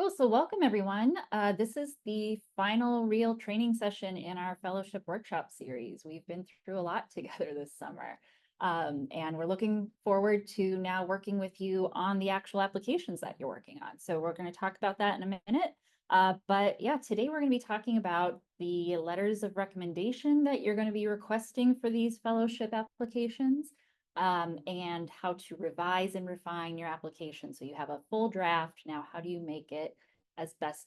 Cool. So welcome everyone. This is the final real training session in our fellowship workshop series. We've been through a lot together this summer. And we're looking forward to now working with you on the actual applications that you're working on. So we're going to talk about that in a minute. But yeah, today we're going to be talking about the letters of recommendation that you're going to be requesting for these fellowship applications, and how to revise and refine your application. So you have a full draft. Now, how do you make it as best,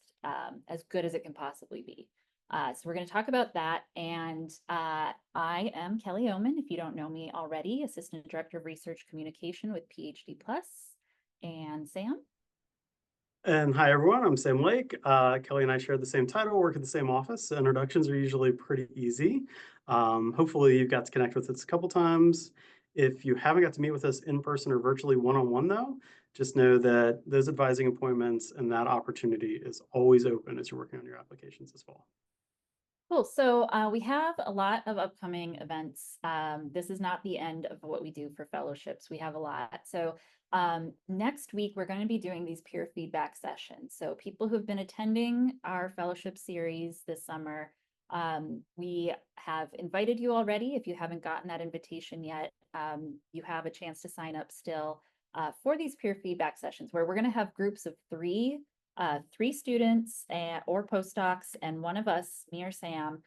as good as it can possibly be? So we're going to talk about that. And I am Kelly Oman, if you don't know me already, Assistant Director of Research Communication with PhD Plus. And Sam? And hi, everyone. I'm Sam Lake. Kelly and I share the same title, work at the same office. So introductions are usually pretty easy. Hopefully, you've got to connect with us a couple times. If you haven't got to meet with us in person or virtually one-on-one, though, just know that those advising appointments and that opportunity is always open as you're working on your applications this fall. Cool. So we have a lot of upcoming events. This is not the end of what we do for fellowships. We have a lot. So next week, we're going to be doing these peer feedback sessions. So people who've been attending our fellowship series this summer, we have invited you already. If you haven't gotten that invitation yet, you have a chance to sign up still for these peer feedback sessions where we're going to have groups of three students or postdocs and one of us, me or Sam,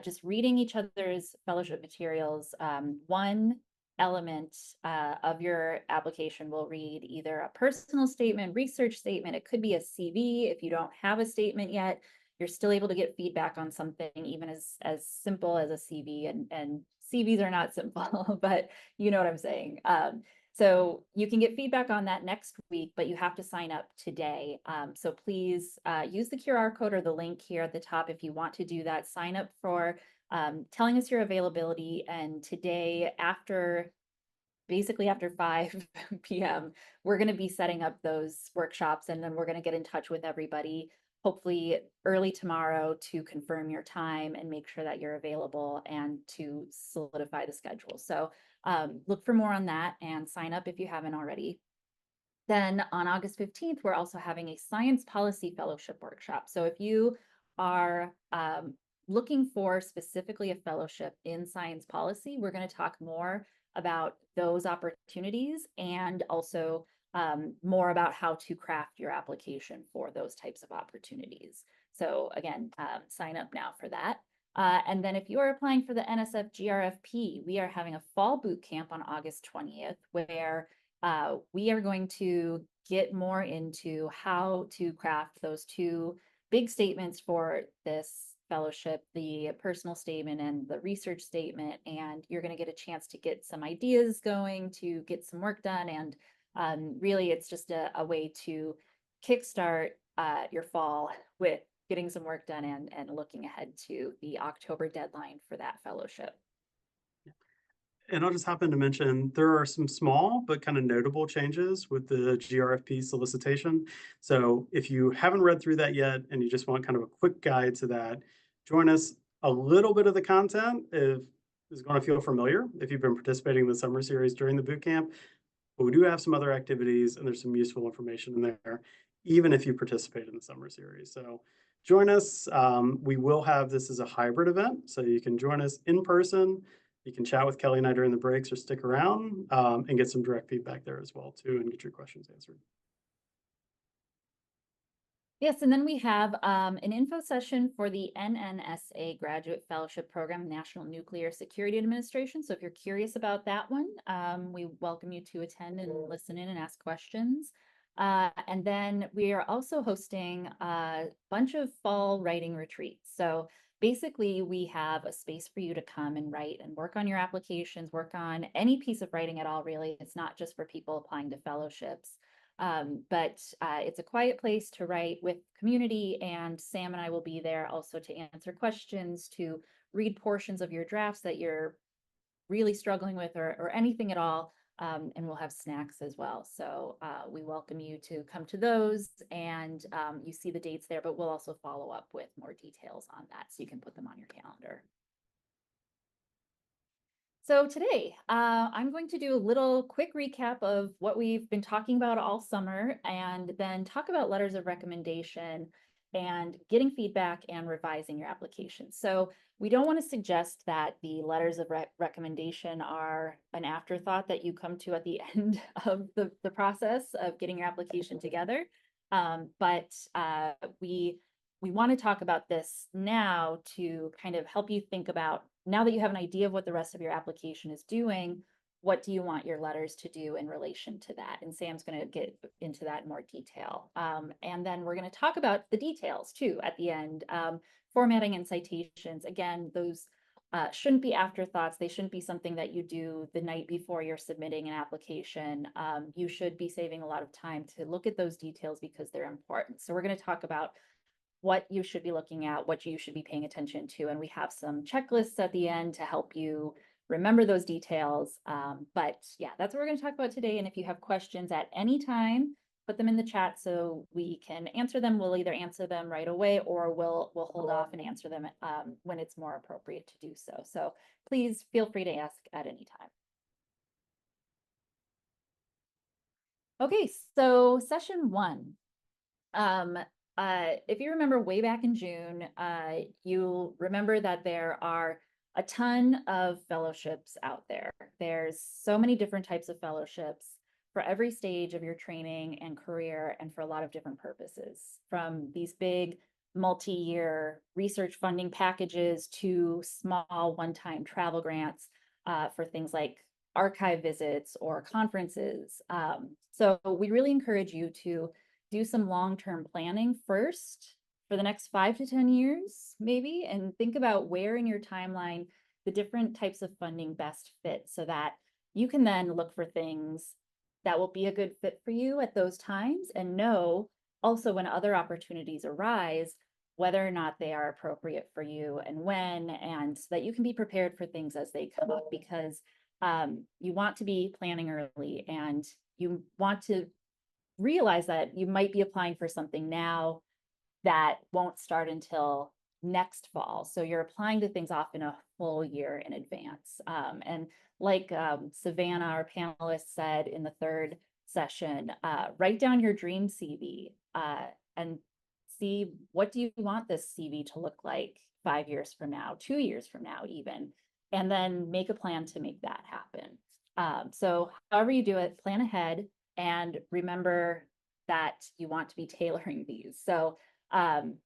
just reading each other's fellowship materials. One element of your application will read either a personal statement, research statement. It could be a CV. If you don't have a statement yet, you're still able to get feedback on something even as simple as a CV. And CVs are not simple, but you know what I'm saying. So you can get feedback on that next week, but you have to sign up today. So please use the QR code or the link here at the top if you want to do that. Sign up for telling us your availability. And today, basically after 5 p.m., we're going to be setting up those workshops, and then we're going to get in touch with everybody, hopefully early tomorrow, to confirm your time and make sure that you're available and to solidify the schedule. So look for more on that and sign up if you haven't already. Then on August 15th, we're also having a science policy fellowship workshop. So if you are looking for specifically a fellowship in science policy, we're going to talk more about those opportunities and also more about how to craft your application for those types of opportunities. So again, sign up now for that. And then if you are applying for the NSF GRFP, we are having a fall boot camp on August 20th, where we are going to get more into how to craft those two big statements for this fellowship, the personal statement and the research statement. And you're going to get a chance to get some ideas going, to get some work done. And really, it's just a way to kickstart your fall with getting some work done and looking ahead to the October deadline for that fellowship. And I'll just happen to mention there are some small but kind of notable changes with the GRFP solicitation. So if you haven't read through that yet and you just want kind of a quick guide to that, join us. A little bit of the content is going to feel familiar if you've been participating in the summer series during the boot camp. But we do have some other activities and there's some useful information in there, even if you participate in the summer series. So join us. We will have this as a hybrid event, so you can join us in person. You can chat with Kelly and I during the breaks or stick around and get some direct feedback there as well too and get your questions answered. Yes, and then we have an info session for the NNSA Graduate Fellowship Program, National Nuclear Security Administration. So if you're curious about that one, we welcome you to attend and listen in and ask questions. And then we are also hosting a bunch of fall writing retreats. So basically, we have a space for you to come and write and work on your applications, work on any piece of writing at all, really. It's not just for people applying to fellowships. But it's a quiet place to write with community, and Sam and I will be there also to answer questions, to read portions of your drafts that you're really struggling with, or anything at all. And we'll have snacks as well. So we welcome you to come to those, and you see the dates there, but we'll also follow up with more details on that so you can put them on your calendar. So today, I'm going to do a little quick recap of what we've been talking about all summer and then talk about letters of recommendation and getting feedback and revising your application. So we don't want to suggest that the letters of recommendation are an afterthought that you come to at the end of the process of getting your application together. But we want to talk about this now to kind of help you think about, now that you have an idea of what the rest of your application is doing, what do you want your letters to do in relation to that? And Sam's going to get into that in more detail. And then we're going to talk about the details too at the end. Formatting and citations, again, those shouldn't be afterthoughts. They shouldn't be something that you do the night before you're submitting an application. You should be saving a lot of time to look at those details because they're important. So we're going to talk about what you should be looking at, what you should be paying attention to. And we have some checklists at the end to help you remember those details. But yeah, that's what we're going to talk about today. And if you have questions at any time, put them in the chat so we can answer them. We'll either answer them right away or we'll hold off and answer them when it's more appropriate to do so. So please feel free to ask at any time. Okay, so session one. If you remember way back in June, you'll remember that there are a ton of fellowships out there. There's so many different types of fellowships for every stage of your training and career and for a lot of different purposes, from these big multi-year research funding packages to small one-time travel grants for things like archive visits or conferences. So we really encourage you to do some long-term planning first for the next 5 to 10 years, maybe, and think about where in your timeline the different types of funding best fit so that you can then look for things that will be a good fit for you at those times and know also when other opportunities arise, whether or not they are appropriate for you and when, and so that you can be prepared for things as they come up because you want to be planning early and you want to realize that you might be applying for something now that won't start until next fall. So you're applying to things often a full year in advance. And like Savannah, our panelist, said in the third session, write down your dream CV and see what do you want this CV to look like 5 years from now, 2 years from now even, and then make a plan to make that happen. So however you do it, plan ahead and remember that you want to be tailoring these. So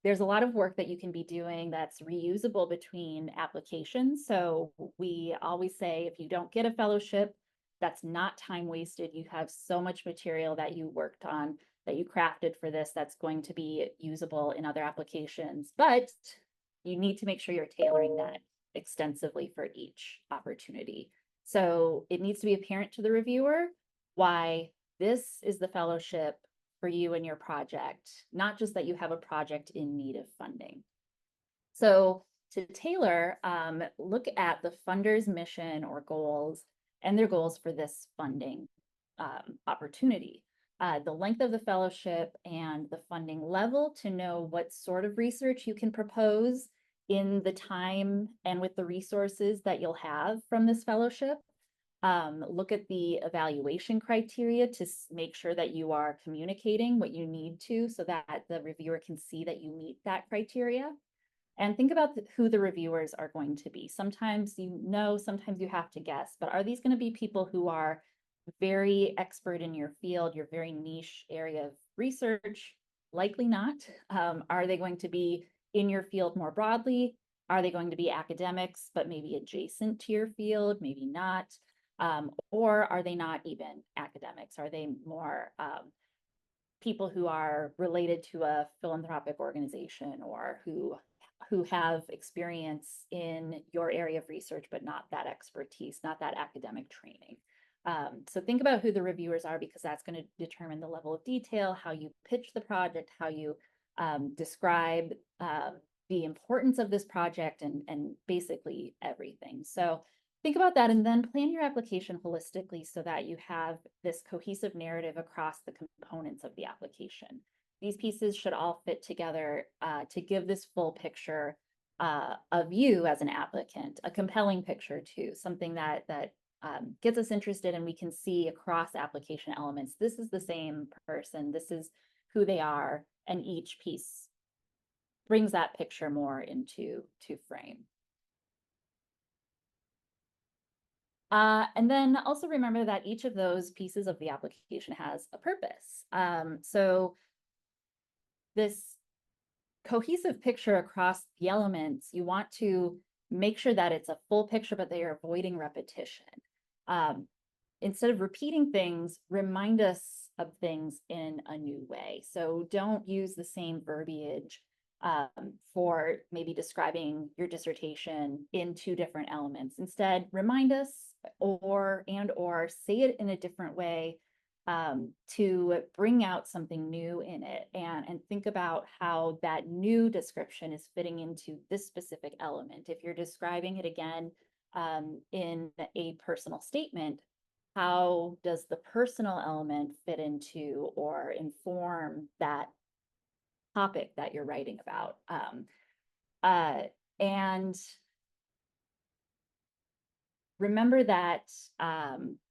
there's a lot of work that you can be doing that's reusable between applications. So we always say if you don't get a fellowship, that's not time wasted. You have so much material that you worked on, that you crafted for this, that's going to be usable in other applications. But you need to make sure you're tailoring that extensively for each opportunity. So it needs to be apparent to the reviewer why this is the fellowship for you and your project, not just that you have a project in need of funding. So to tailor, look at the funder's mission or goals and their goals for this funding opportunity. The length of the fellowship and the funding level to know what sort of research you can propose in the time and with the resources that you'll have from this fellowship. Look at the evaluation criteria to make sure that you are communicating what you need to so that the reviewer can see that you meet that criteria. And think about who the reviewers are going to be. Sometimes you know, sometimes you have to guess, but are these going to be people who are very expert in your field, your very niche area of research? Likely not. Are they going to be in your field more broadly? Are they going to be academics, but maybe adjacent to your field? Maybe not. Or are they not even academics? Are they more people who are related to a philanthropic organization or who have experience in your area of research, but not that expertise, not that academic training? So think about who the reviewers are because that's going to determine the level of detail, how you pitch the project, how you describe the importance of this project and basically everything. So think about that and then plan your application holistically so that you have this cohesive narrative across the components of the application. These pieces should all fit together to give this full picture of you as an applicant, a compelling picture too, something that gets us interested and we can see across application elements, this is the same person, this is who they are, and each piece brings that picture more into frame. And then also remember that each of those pieces of the application has a purpose. So this cohesive picture across the elements, you want to make sure that it's a full picture, but they are avoiding repetition. Instead of repeating things, remind us of things in a new way. So don't use the same verbiage for maybe describing your dissertation in two different elements. Instead, remind us or say it in a different way to bring out something new in it and think about how that new description is fitting into this specific element. If you're describing it again in a personal statement, how does the personal element fit into or inform that topic that you're writing about? And remember that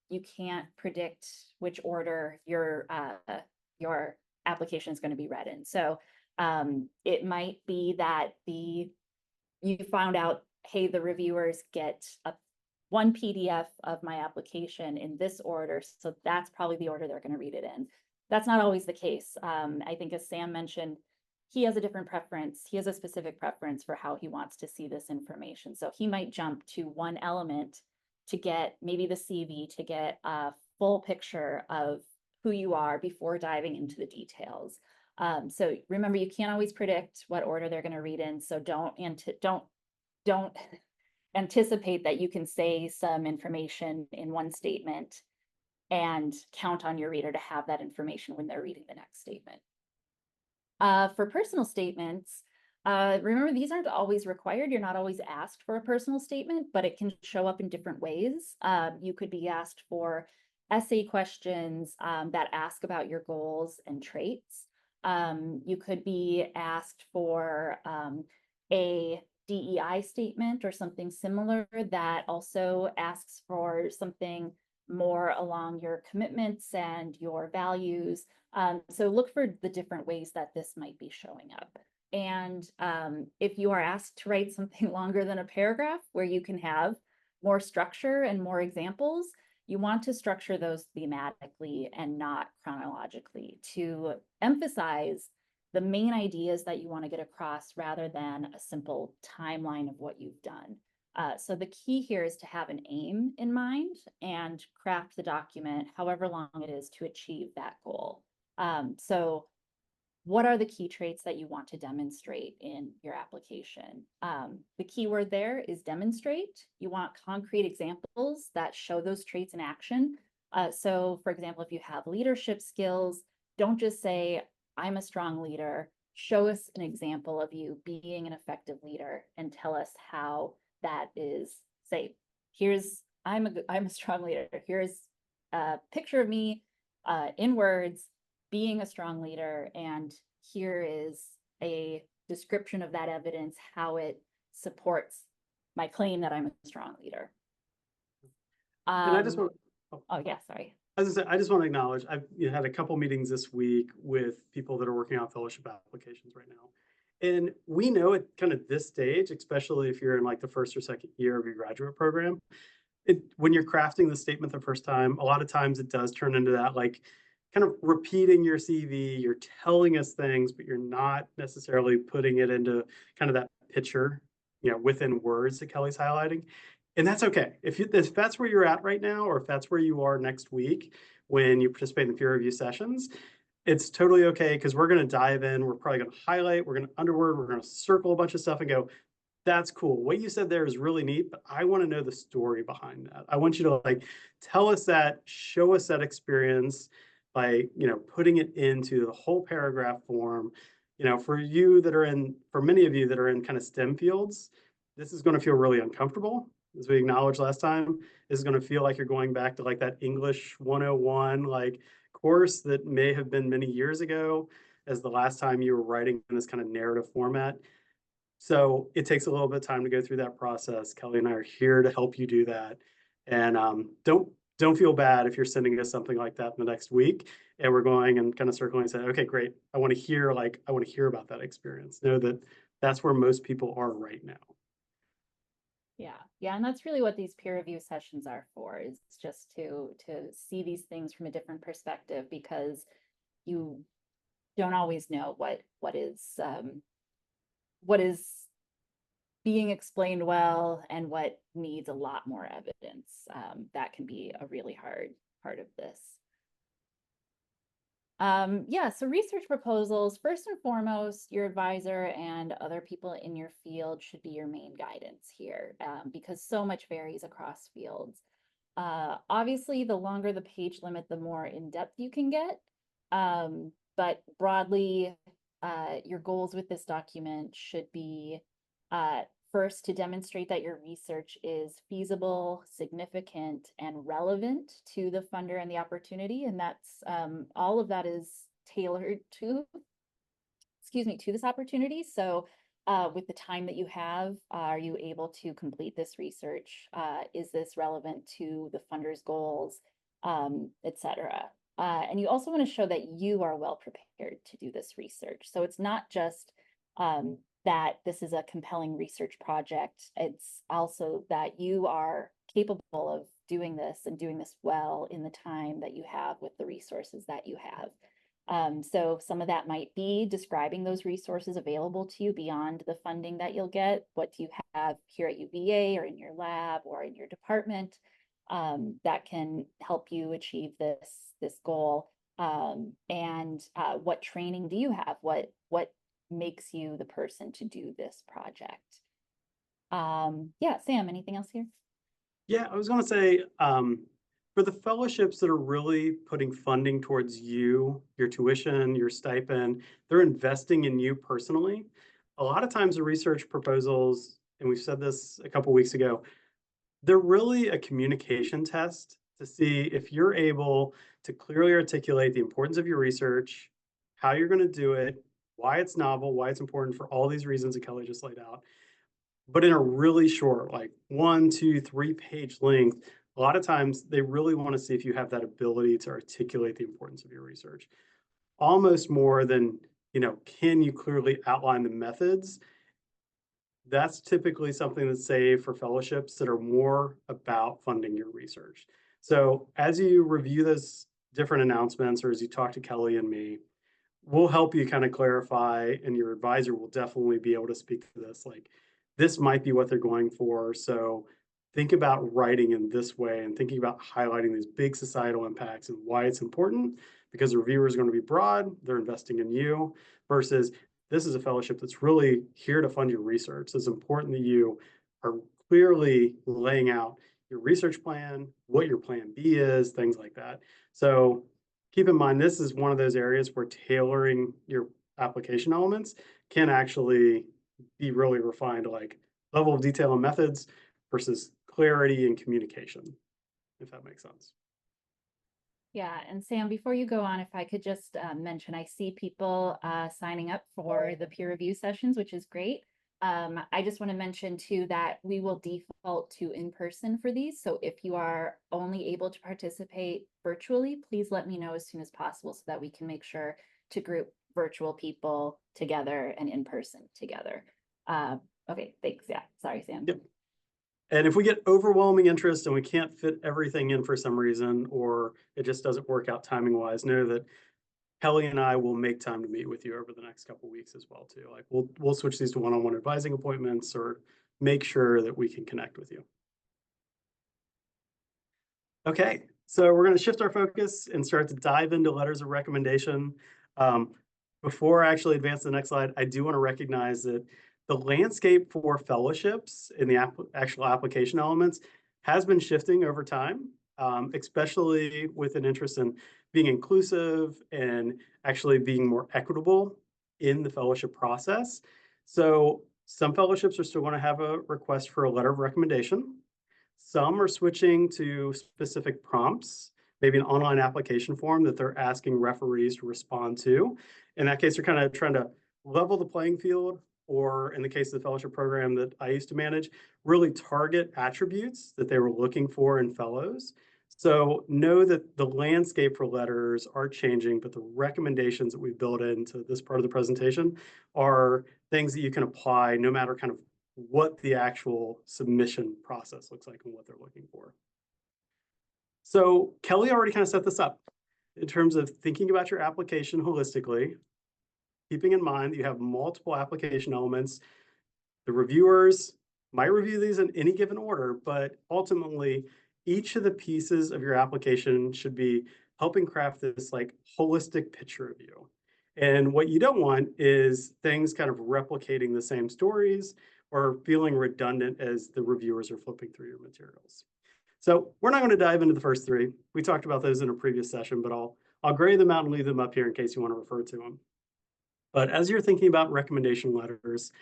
you can't predict which order your application is going to be read in. So it might be that you found out, hey, the reviewers get one PDF of my application in this order, so that's probably the order they're going to read it in. That's not always the case. I think as Sam mentioned, he has a different preference. He has a specific preference for how he wants to see this information. So he might jump to one element to get maybe the CV, to get a full picture of who you are before diving into the details. So remember, you can't always predict what order they're going to read in. So don't anticipate that you can say some information in one statement and count on your reader to have that information when they're reading the next statement. For personal statements, remember, these aren't always required. You're not always asked for a personal statement, but it can show up in different ways. You could be asked for essay questions that ask about your goals and traits. You could be asked for a DEI statement or something similar that also asks for something more along your commitments and your values. So look for the different ways that this might be showing up. And if you are asked to write something longer than a paragraph where you can have more structure and more examples, you want to structure those thematically and not chronologically to emphasize the main ideas that you want to get across rather than a simple timeline of what you've done. So the key here is to have an aim in mind and craft the document however long it is to achieve that goal. So what are the key traits that you want to demonstrate in your application? The key word there is demonstrate. You want concrete examples that show those traits in action. So for example, if you have leadership skills, don't just say, I'm a strong leader. Show us an example of you being an effective leader and tell us how that is. Say, I'm a strong leader. Here's a picture of me in words being a strong leader, and here is a description of that evidence, how it supports my claim that I'm a strong leader. And I just want, oh yeah, sorry. as I said, I just want to acknowledge, I've had a couple meetings this week with people that are working on fellowship applications right now. And we know at kind of this stage, especially if you're in like the first or second year of your graduate program, when you're crafting the statement the first time, a lot of times it does turn into that like kind of repeating your CV, you're telling us things, but you're not necessarily putting it into kind of that picture, within words that Kelly's highlighting. And that's okay. If that's where you're at right now, or if that's where you are next week when you participate in the peer review sessions, it's totally okay, because we're going to dive in. We're probably going to highlight, we're going to underword, we're going to circle a bunch of stuff and go, that's cool. What you said there is really neat, but I want to know the story behind that. I want you to like tell us that, show us that experience by, putting it into the whole paragraph form. For many of you that are in kind of STEM fields, this is going to feel really uncomfortable. As we acknowledged last time, this is going to feel like you're going back to like that English 101 like course that may have been many years ago as the last time you were writing in this kind of narrative format. So it takes a little bit of time to go through that process. Kelly and I are here to help you do that. And don't feel bad if you're sending us something like that in the next week and we're going and kind of circling and saying, okay, great. I want to hear about that experience. Know that that's where most people are right now. Yeah, yeah, and that's really what these peer review sessions are for, is just to see these things from a different perspective, because you don't always know what is being explained well and what needs a lot more evidence. That can be a really hard part of this. Yeah, so research proposals, first and foremost, your advisor and other people in your field should be your main guidance here, because so much varies across fields. Obviously, the longer the page limit, the more in-depth you can get. But broadly, your goals with this document should be first, to demonstrate that your research is feasible, significant, and relevant to the funder and the opportunity. And that's all of that is tailored to, to this opportunity. So with the time that you have, are you able to complete this research? Is this relevant to the funder's goals, etc.? And you also want to show that you are well prepared to do this research. So it's not just that this is a compelling research project. It's also that you are capable of doing this and doing this well in the time that you have with the resources that you have. So some of that might be describing those resources available to you beyond the funding that you'll get. What do you have here at UVA or in your lab or in your department that can help you achieve this goal? And what training do you have? What makes you the person to do this project? Yeah, Sam, anything else here? Yeah, I was going to say, for the fellowships that are really putting funding towards you, your tuition, your stipend, they're investing in you personally. A lot of times the research proposals, and we've said this a couple weeks ago, they're really a communication test to see if you're able to clearly articulate the importance of your research, how you're going to do it, why it's novel, why it's important for all these reasons that Kelly just laid out, but in a really short, like 1, 2, 3 page length. A lot of times they really want to see if you have that ability to articulate the importance of your research, almost more than, can you clearly outline the methods? That's typically something that's saved for fellowships that are more about funding your research. So as you review those different announcements, or as you talk to Kelly and me, we'll help you kind of clarify, and your advisor will definitely be able to speak to this. Like, this might be what they're going for. So think about writing in this way and thinking about highlighting these big societal impacts and why it's important, because the reviewer is going to be broad, they're investing in you, versus this is a fellowship that's really here to fund your research. So it's important that you are clearly laying out your research plan, what your plan B is, things like that. So keep in mind, this is one of those areas where tailoring your application elements can actually be really refined to like level of detail and methods versus clarity and communication, if that makes sense. Yeah, and Sam, before you go on, if I could just mention, I see people signing up for the peer review sessions, which is great. I just want to mention too that we will default to in-person for these. So if you are only able to participate virtually, please let me know as soon as possible so that we can make sure to group virtual people together and in-person together. Okay, thanks. Yeah, sorry, Sam. Yep. And if we get overwhelming interest and we can't fit everything in for some reason, or it just doesn't work out timing wise, know that Kelly and I will make time to meet with you over the next couple of weeks as well too. Like we'll switch these to one-on-one advising appointments or make sure that we can connect with you. Okay, so we're going to shift our focus and start to dive into letters of recommendation. Before I actually advance to the next slide, I do want to recognize that the landscape for fellowships in the actual application elements has been shifting over time, especially with an interest in being inclusive and actually being more equitable in the fellowship process. So some fellowships are still going to have a request for a letter of recommendation. Some are switching to specific prompts, maybe an online application form that they're asking referees to respond to. In that case, they're kind of trying to level the playing field, or in the case of the fellowship program that I used to manage, really target attributes that they were looking for in fellows. So know that the landscape for letters are changing, but the recommendations that we built into this part of the presentation are things that you can apply no matter kind of what the actual submission process looks like and what they're looking for. So Kelly already kind of set this up in terms of thinking about your application holistically, keeping in mind that you have multiple application elements. The reviewers might review these in any given order, but ultimately each of the pieces of your application should be helping craft this like holistic picture of you. And what you don't want is things kind of replicating the same stories or feeling redundant as the reviewers are flipping through your materials. So we're not going to dive into the first three. We talked about those in a previous session, but I'll gray them out and leave them up here in case you want to refer to them. But as you're thinking about recommendation letters,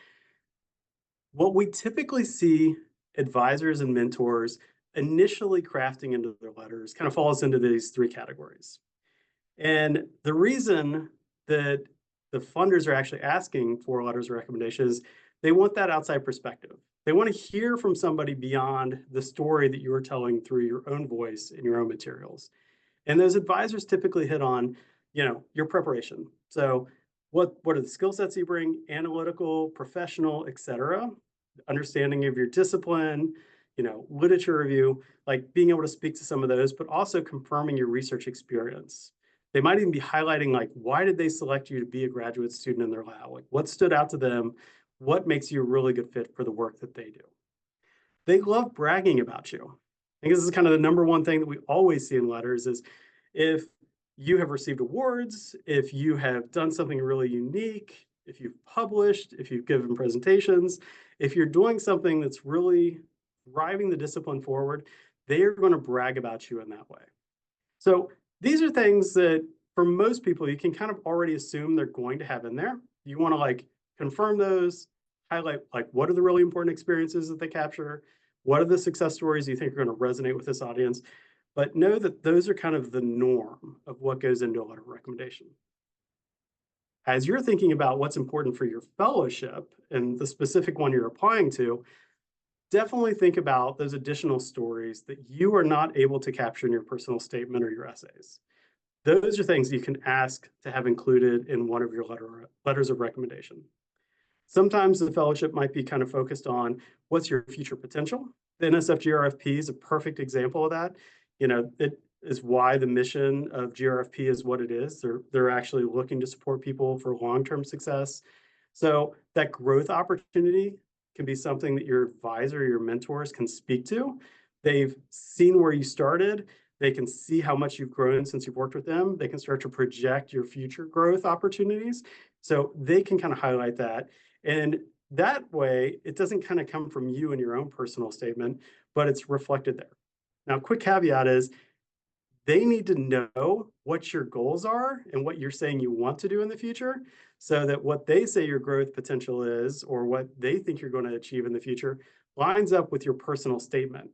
what we typically see advisors and mentors initially crafting into their letters kind of falls into these three categories. And the reason that the funders are actually asking for letters of recommendation is they want that outside perspective. They want to hear from somebody beyond the story that you are telling through your own voice and your own materials. And those advisors typically hit on, your preparation. So what are the skill sets you bring, analytical, professional, et cetera, understanding of your discipline, literature review, like being able to speak to some of those, but also confirming your research experience. They might even be highlighting like, why did they select you to be a graduate student in their lab? Like what stood out to them? What makes you a really good fit for the work that they do? They love bragging about you. I think this is kind of the number one thing that we always see in letters is if you have received awards, if you have done something really unique, if you've published, if you've given presentations, if you're doing something that's really driving the discipline forward, they are going to brag about you in that way. So these are things that for most people, you can kind of already assume they're going to have in there. You want to like confirm those, highlight like what are the really important experiences that they capture, what are the success stories you think are going to resonate with this audience, but know that those are kind of the norm of what goes into a letter of recommendation. As you're thinking about what's important for your fellowship and the specific one you're applying to, definitely think about those additional stories that you are not able to capture in your personal statement or your essays. Those are things you can ask to have included in one of your letters of recommendation. Sometimes the fellowship might be kind of focused on what's your future potential. The NSF GRFP is a perfect example of that. It is why the mission of GRFP is what it is. They're actually looking to support people for long-term success. So that growth opportunity can be something that your advisor, your mentors can speak to. They've seen where you started. They can see how much you've grown since you've worked with them. They can start to project your future growth opportunities. So they can kind of highlight that. And that way, it doesn't kind of come from you and your own personal statement, but it's reflected there. Now, quick caveat is they need to know what your goals are and what you're saying you want to do in the future so that what they say your growth potential is or what they think you're going to achieve in the future lines up with your personal statement.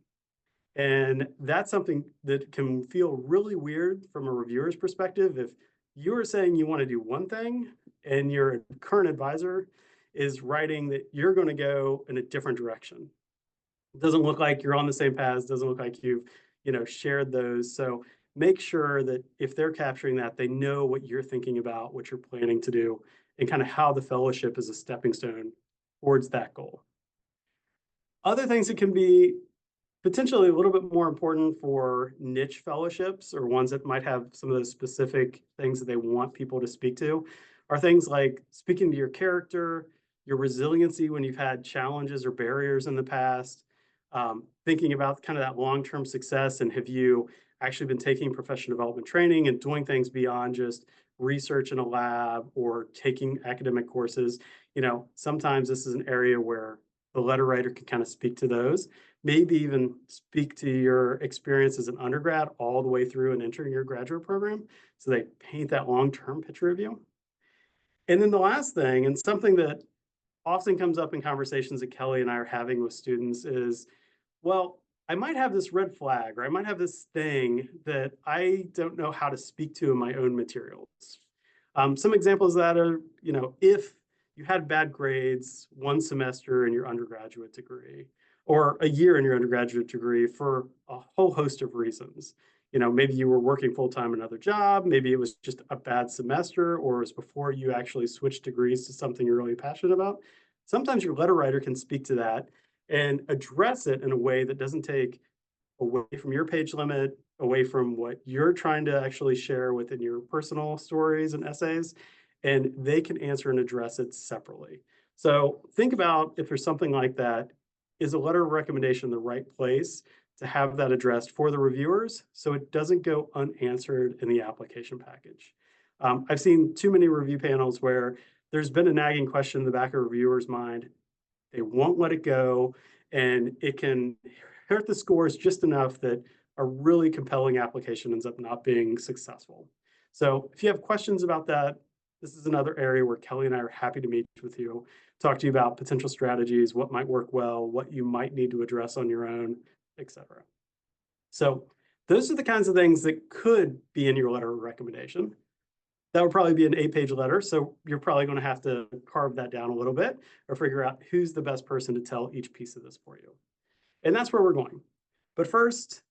And that's something that can feel really weird from a reviewer's perspective. If you're saying you want to do one thing and your current advisor is writing that you're going to go in a different direction. It doesn't look like you're on the same paths, doesn't look like you've, shared those. So make sure that if they're capturing that, they know what you're thinking about, what you're planning to do, and kind of how the fellowship is a stepping stone towards that goal. Other things that can be potentially a little bit more important for niche fellowships or ones that might have some of those specific things that they want people to speak to are things like speaking to your character, your resiliency when you've had challenges or barriers in the past, thinking about kind of that long-term success and have you actually been taking professional development training and doing things beyond just research in a lab or taking academic courses. Sometimes this is an area where the letter writer can kind of speak to those, maybe even speak to your experience as an undergrad all the way through and entering your graduate program. So they paint that long-term picture of you. And then the last thing, and something that often comes up in conversations that Kelly and I are having with students is, well, I might have this red flag, or I might have this thing that I don't know how to speak to in my own materials. Some examples of that are, if you had bad grades one semester in your undergraduate degree, or a year in your undergraduate degree for a whole host of reasons. Maybe you were working full-time another job, maybe it was just a bad semester, or it was before you actually switched degrees to something you're really passionate about. Sometimes your letter writer can speak to that and address it in a way that doesn't take away from your page limit, away from what you're trying to actually share within your personal stories and essays, and they can answer and address it separately. So think about if there's something like that, is a letter of recommendation the right place to have that addressed for the reviewers so it doesn't go unanswered in the application package? I've seen too many review panels where there's been a nagging question in the back of a reviewer's mind. They won't let it go, and it can hurt the scores just enough that a really compelling application ends up not being successful. So if you have questions about that, this is another area where Kelly and I are happy to meet with you, talk to you about potential strategies, what might work well, what you might need to address on your own, etc. So those are the kinds of things that could be in your letter of recommendation. That would probably be an 8-page letter, so you're probably going to have to carve that down a little bit or figure out who's the best person to tell each piece of this for you. And that's where we're going. But first,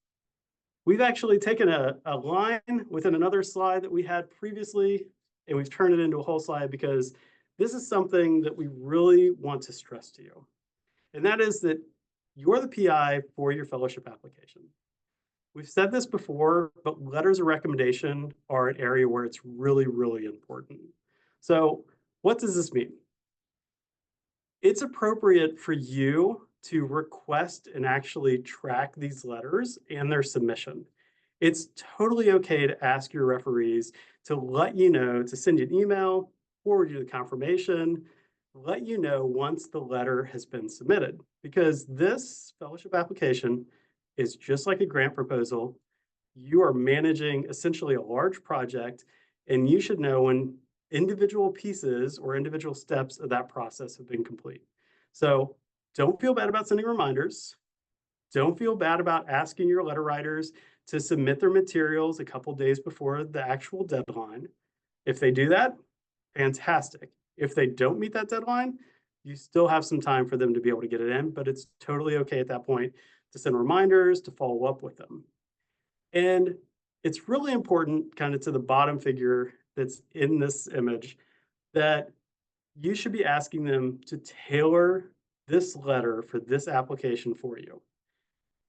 we've actually taken a line within another slide that we had previously, and we've turned it into a whole slide because this is something that we really want to stress to you. And that is that you're the PI for your fellowship application. We've said this before, but letters of recommendation are an area where it's really, really important. So what does this mean? It's appropriate for you to request and actually track these letters and their submission. It's totally okay to ask your referees to let you know, to send you an email, forward you the confirmation, let you know once the letter has been submitted, because this fellowship application is just like a grant proposal. You are managing essentially a large project, and you should know when individual pieces or individual steps of that process have been complete. So don't feel bad about sending reminders. Don't feel bad about asking your letter writers to submit their materials a couple days before the actual deadline. If they do that, fantastic. If they don't meet that deadline, you still have some time for them to be able to get it in, but it's totally okay at that point to send reminders, to follow up with them. And it's really important, kind of to the bottom figure that's in this image, that you should be asking them to tailor this letter for this application for you.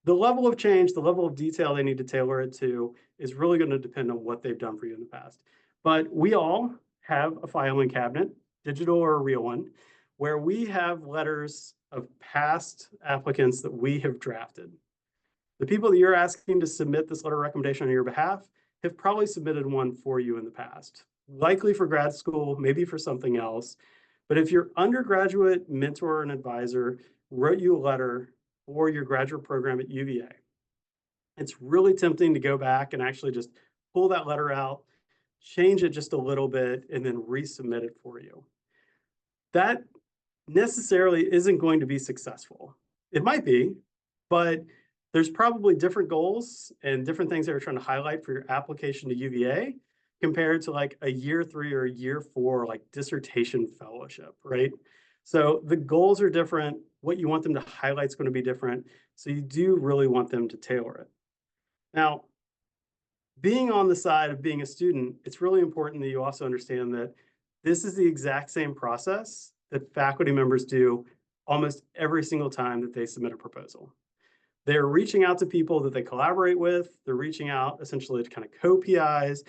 The level of change, the level of detail they need to tailor it to is really going to depend on what they've done for you in the past. But we all have a filing cabinet, digital or a real one, where we have letters of past applicants that we have drafted. The people that you're asking to submit this letter of recommendation on your behalf have probably submitted one for you in the past, likely for grad school, maybe for something else. But if your undergraduate mentor and advisor wrote you a letter for your graduate program at UVA, it's really tempting to go back and actually just pull that letter out, change it just a little bit, and then resubmit it for you. That necessarily isn't going to be successful. It might be, but there's probably different goals and different things that you're trying to highlight for your application to UVA compared to like a year 3 or a year 4, like dissertation fellowship, right? So the goals are different. What you want them to highlight is going to be different. So you do really want them to tailor it. Now, being on the side of being a student, it's really important that you also understand that this is the exact same process that faculty members do almost every single time that they submit a proposal. They're reaching out to people that they collaborate with. They're reaching out essentially to kind of co-PIs.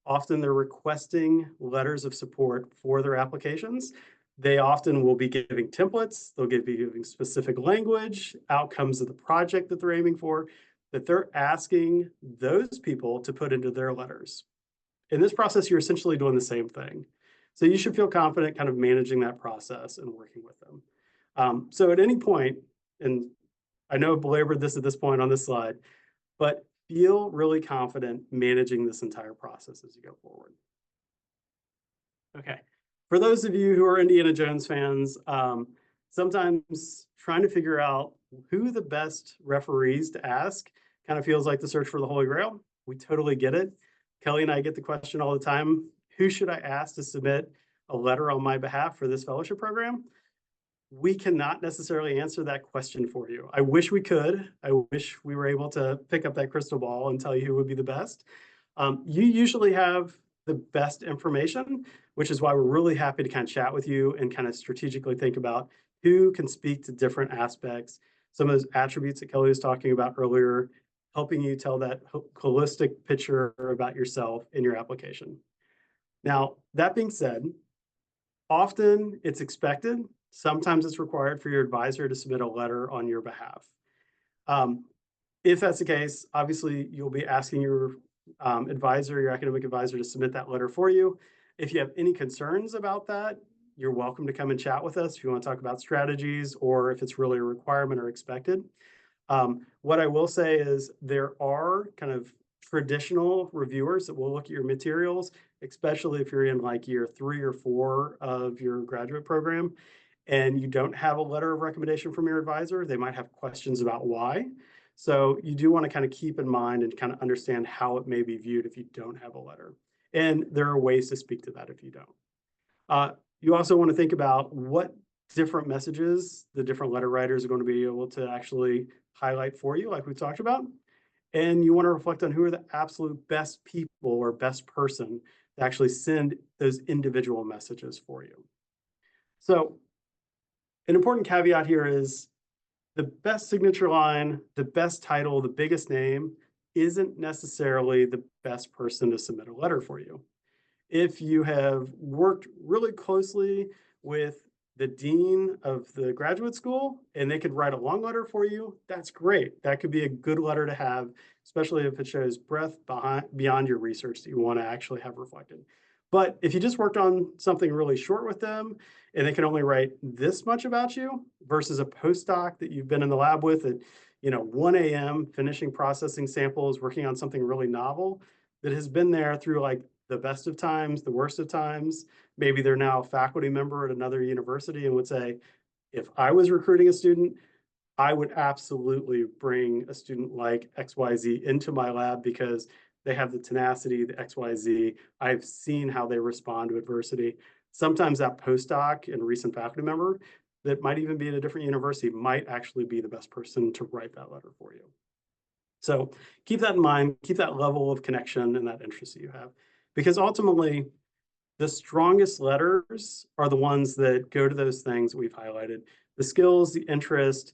Often they're requesting letters of support for their applications. They often will be giving templates. They'll be giving specific language, outcomes of the project that they're aiming for, that they're asking those people to put into their letters. In this process, you're essentially doing the same thing. So you should feel confident kind of managing that process and working with them. So at any point, and I know I've belabored this at this point on this slide, but feel really confident managing this entire process as you go forward. Okay, for those of you who are Indiana Jones fans, sometimes trying to figure out who the best referees to ask kind of feels like the search for the Holy Grail. We totally get it. Kelly and I get the question all the time, who should I ask to submit a letter on my behalf for this fellowship program? We cannot necessarily answer that question for you. I wish we could. I wish we were able to pick up that crystal ball and tell you who would be the best. You usually have the best information, which is why we're really happy to kind of chat with you and kind of strategically think about who can speak to different aspects, some of those attributes that Kelly was talking about earlier, helping you tell that holistic picture about yourself in your application. Now, that being said, often it's expected, sometimes it's required for your advisor to submit a letter on your behalf. If that's the case, obviously you'll be asking your advisor, your academic advisor, to submit that letter for you. If you have any concerns about that, you're welcome to come and chat with us if you want to talk about strategies or if it's really a requirement or expected. What I will say is there are kind of traditional reviewers that will look at your materials, especially if you're in like year 3 or 4 of your graduate program and you don't have a letter of recommendation from your advisor. They might have questions about why. So you do want to kind of keep in mind and kind of understand how it may be viewed if you don't have a letter. And there are ways to speak to that if you don't. You also want to think about what different messages the different letter writers are going to be able to actually highlight for you, like we talked about. And you want to reflect on who are the absolute best people or best person to actually send those individual messages for you. So an important caveat here is the best signature line, the best title, the biggest name isn't necessarily the best person to submit a letter for you. If you have worked really closely with the dean of the graduate school and they could write a long letter for you, that's great. That could be a good letter to have, especially if it shows breadth beyond your research that you want to actually have reflected. But if you just worked on something really short with them and they can only write this much about you versus a postdoc that you've been in the lab with at 1 a.m. finishing processing samples, working on something really novel that has been there through like the best of times, the worst of times. Maybe they're now a faculty member at another university and would say, if I was recruiting a student, I would absolutely bring a student like XYZ into my lab because they have the tenacity, the XYZ. I've seen how they respond to adversity. Sometimes that postdoc and recent faculty member that might even be at a different university might actually be the best person to write that letter for you. So keep that in mind, keep that level of connection and that interest that you have. Because ultimately, the strongest letters are the ones that go to those things we've highlighted. The skills, the interest,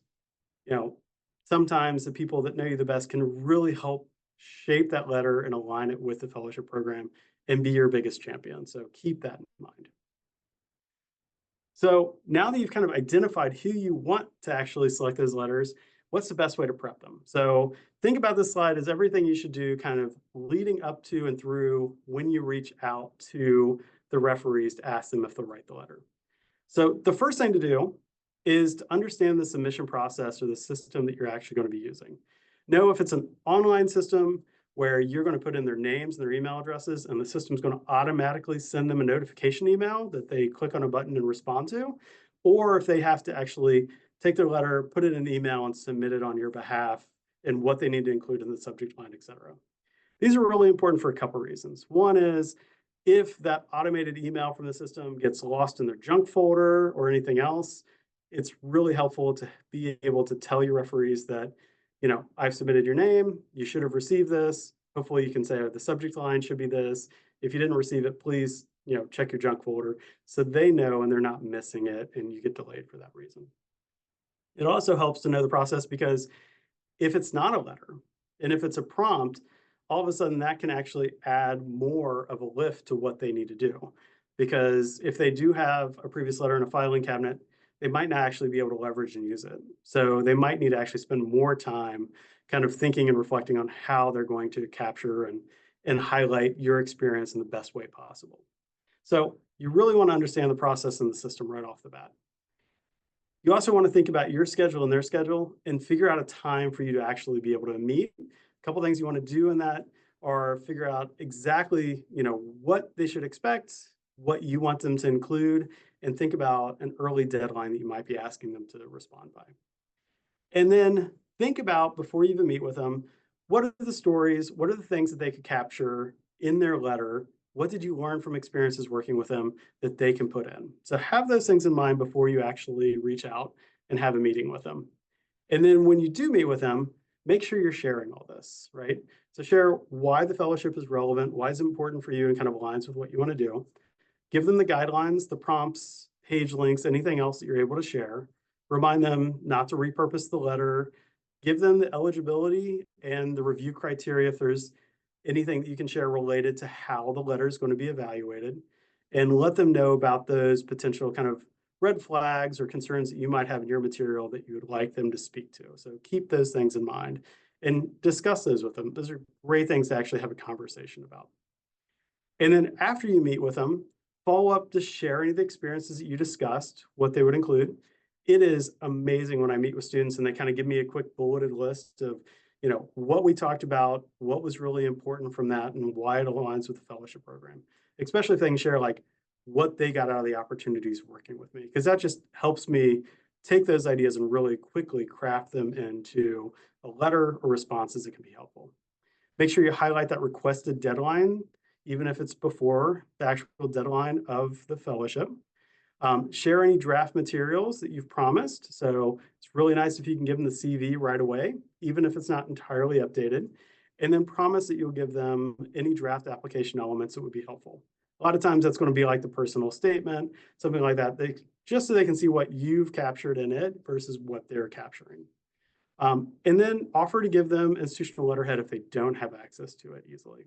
sometimes the people that know you the best can really help shape that letter and align it with the fellowship program and be your biggest champion. So keep that in mind. So now that you've kind of identified who you want to actually select those letters, what's the best way to prep them? So think about this slide as everything you should do kind of leading up to and through when you reach out to the referees to ask them if they'll write the letter. So the first thing to do is to understand the submission process or the system that you're actually going to be using. Know if it's an online system where you're going to put in their names and their email addresses, and the system's going to automatically send them a notification email that they click on a button and respond to, or if they have to actually take their letter, put it in an email, and submit it on your behalf, and what they need to include in the subject line, et cetera. These are really important for a couple reasons. One is if that automated email from the system gets lost in their junk folder or anything else, it's really helpful to be able to tell your referees that, I've submitted your name, you should have received this. Hopefully you can say the subject line should be this. If you didn't receive it, please, check your junk folder so they know and they're not missing it and you get delayed for that reason. It also helps to know the process because if it's not a letter and if it's a prompt, all of a sudden that can actually add more of a lift to what they need to do. Because if they do have a previous letter in a filing cabinet, they might not actually be able to leverage and use it. So they might need to actually spend more time kind of thinking and reflecting on how they're going to capture and highlight your experience in the best way possible. So you really want to understand the process and the system right off the bat. You also want to think about your schedule and their schedule and figure out a time for you to actually be able to meet. A couple things you want to do in that are figure out exactly, what they should expect, what you want them to include, and think about an early deadline that you might be asking them to respond by. And then think about, before you even meet with them, what are the stories, what are the things that they could capture in their letter What did you learn from experiences working with them that they can put in? So have those things in mind before you actually reach out and have a meeting with them. And then when you do meet with them, make sure you're sharing all this, right? So share why the fellowship is relevant, why is it important for you, and kind of aligns with what you want to do. Give them the guidelines, the prompts, page links, anything else that you're able to share. Remind them not to repurpose the letter. Give them the eligibility and the review criteria if there's anything that you can share related to how the letter is going to be evaluated. And let them know about those potential kind of red flags or concerns that you might have in your material that you would like them to speak to. So keep those things in mind and discuss those with them. Those are great things to actually have a conversation about. And then after you meet with them, follow up to share any of the experiences that you discussed, what they would include. It is amazing when I meet with students and they kind of give me a quick bulleted list of, what we talked about, what was really important from that, and why it aligns with the fellowship program. Especially if they can share like what they got out of the opportunities working with me, because that just helps me take those ideas and really quickly craft them into a letter or responses that can be helpful. Make sure you highlight that requested deadline, even if it's before the actual deadline of the fellowship. Share any draft materials that you've promised. So it's really nice if you can give them the CV right away, even if it's not entirely updated. And then promise that you'll give them any draft application elements that would be helpful. A lot of times that's going to be like the personal statement, something like that, just so they can see what you've captured in it versus what they're capturing. And then offer to give them institutional letterhead if they don't have access to it easily.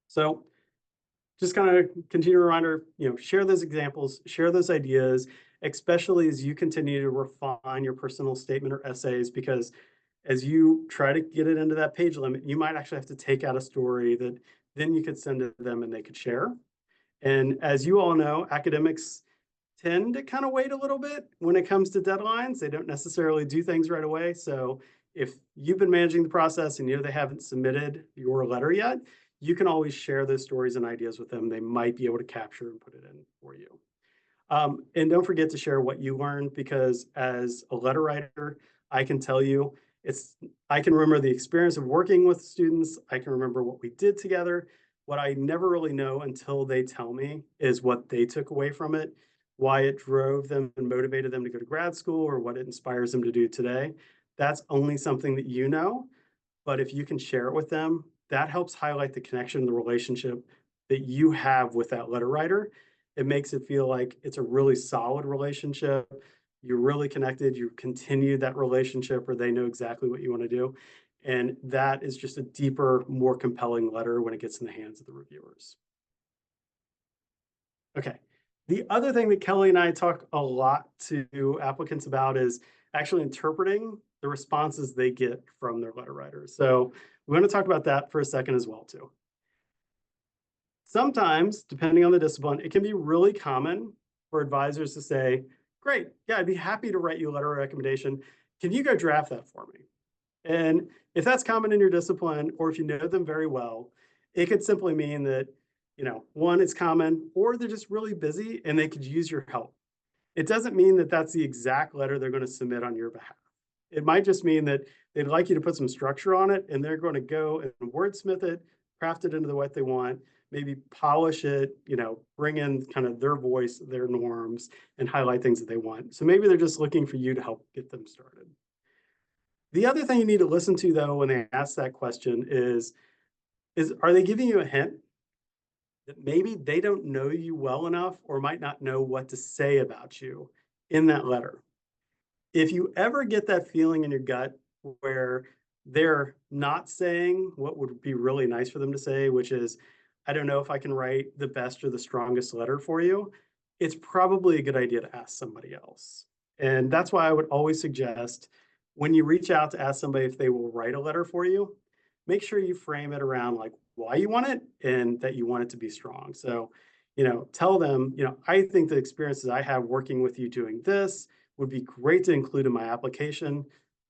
So just kind of continue a reminder, share those examples, share those ideas, especially as you continue to refine your personal statement or essays, because as you try to get it into that page limit, you might actually have to take out a story that then you could send to them and they could share. And as you all know, academics tend to kind of wait a little bit when it comes to deadlines. They don't necessarily do things right away. So if you've been managing the process and they haven't submitted your letter yet, you can always share those stories and ideas with them. They might be able to capture and put it in for you. And don't forget to share what you learned, because as a letter writer, I can tell you, I can remember the experience of working with students. I can remember what we did together. What I never really know until they tell me is what they took away from it, why it drove them and motivated them to go to grad school, or what it inspires them to do today. That's only something that you know. But if you can share it with them, that helps highlight the connection, the relationship that you have with that letter writer. It makes it feel like it's a really solid relationship. You're really connected. You continue that relationship, or they know exactly what you want to do. And that is just a deeper, more compelling letter when it gets in the hands of the reviewers. Okay. The other thing that Kelly and I talk a lot to applicants about is actually interpreting the responses they get from their letter writers. So we're going to talk about that for a second as well too. Sometimes, depending on the discipline, it can be really common for advisors to say, great, yeah, I'd be happy to write you a letter of recommendation. Can you go draft that for me? And if that's common in your discipline, or if you know them very well, it could simply mean that, one, it's common, or they're just really busy and they could use your help. It doesn't mean that that's the exact letter they're going to submit on your behalf. It might just mean that they'd like you to put some structure on it, and they're going to go and wordsmith it, craft it into what they want, maybe polish it, bring in kind of their voice, their norms, and highlight things that they want. So maybe they're just looking for you to help get them started. The other thing you need to listen to, though, when they ask that question is are they giving you a hint that maybe they don't know you well enough, or might not know what to say about you in that letter? If you ever get that feeling in your gut where they're not saying what would be really nice for them to say, which is, I don't know if I can write the best or the strongest letter for you, it's probably a good idea to ask somebody else. And that's why I would always suggest, when you reach out to ask somebody if they will write a letter for you, make sure you frame it around like why you want it and that you want it to be strong. So, tell them, I think the experiences I have working with you doing this would be great to include in my application.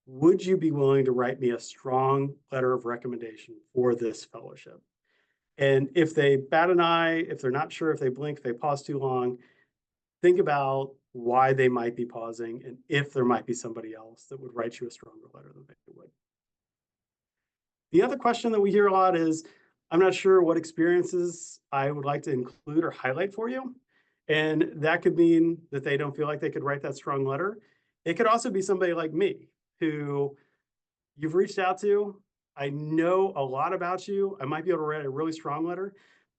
Would you be willing to write me a strong letter of recommendation for this fellowship? And if they bat an eye, if they're not sure, if they blink, if they pause too long, think about why they might be pausing and if there might be somebody else that would write you a stronger letter than they would. The other question that we hear a lot is, I'm not sure what experiences I would like to include or highlight for you. And that could mean that they don't feel like they could write that strong letter. It could also be somebody like me who you've reached out to. I know a lot about you. I might be able to write a really strong letter,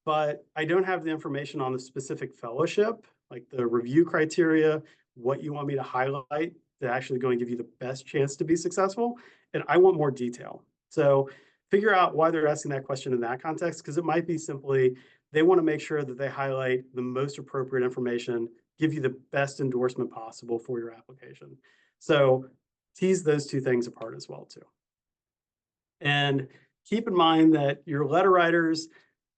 but I don't have the information on the specific fellowship, like the review criteria, what you want me to highlight that actually going to give you the best chance to be successful. And I want more detail. So figure out why they're asking that question in that context, because it might be simply they want to make sure that they highlight the most appropriate information, give you the best endorsement possible for your application. So tease those two things apart as well too. And keep in mind that your letter writers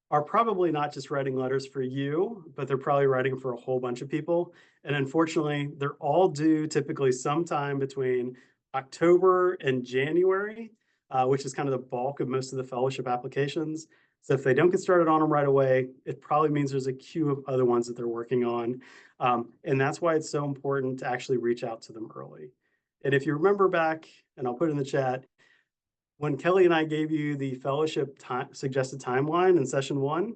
are probably not just writing letters for you, but they're probably writing for a whole bunch of people. And unfortunately, they're all due typically sometime between October and January, which is kind of the bulk of most of the fellowship applications. So if they don't get started on them right away, it probably means there's a queue of other ones that they're working on. And that's why it's so important to actually reach out to them early. And if you remember back, and I'll put it in the chat, when Kelly and I gave you the fellowship suggested timeline in session 1,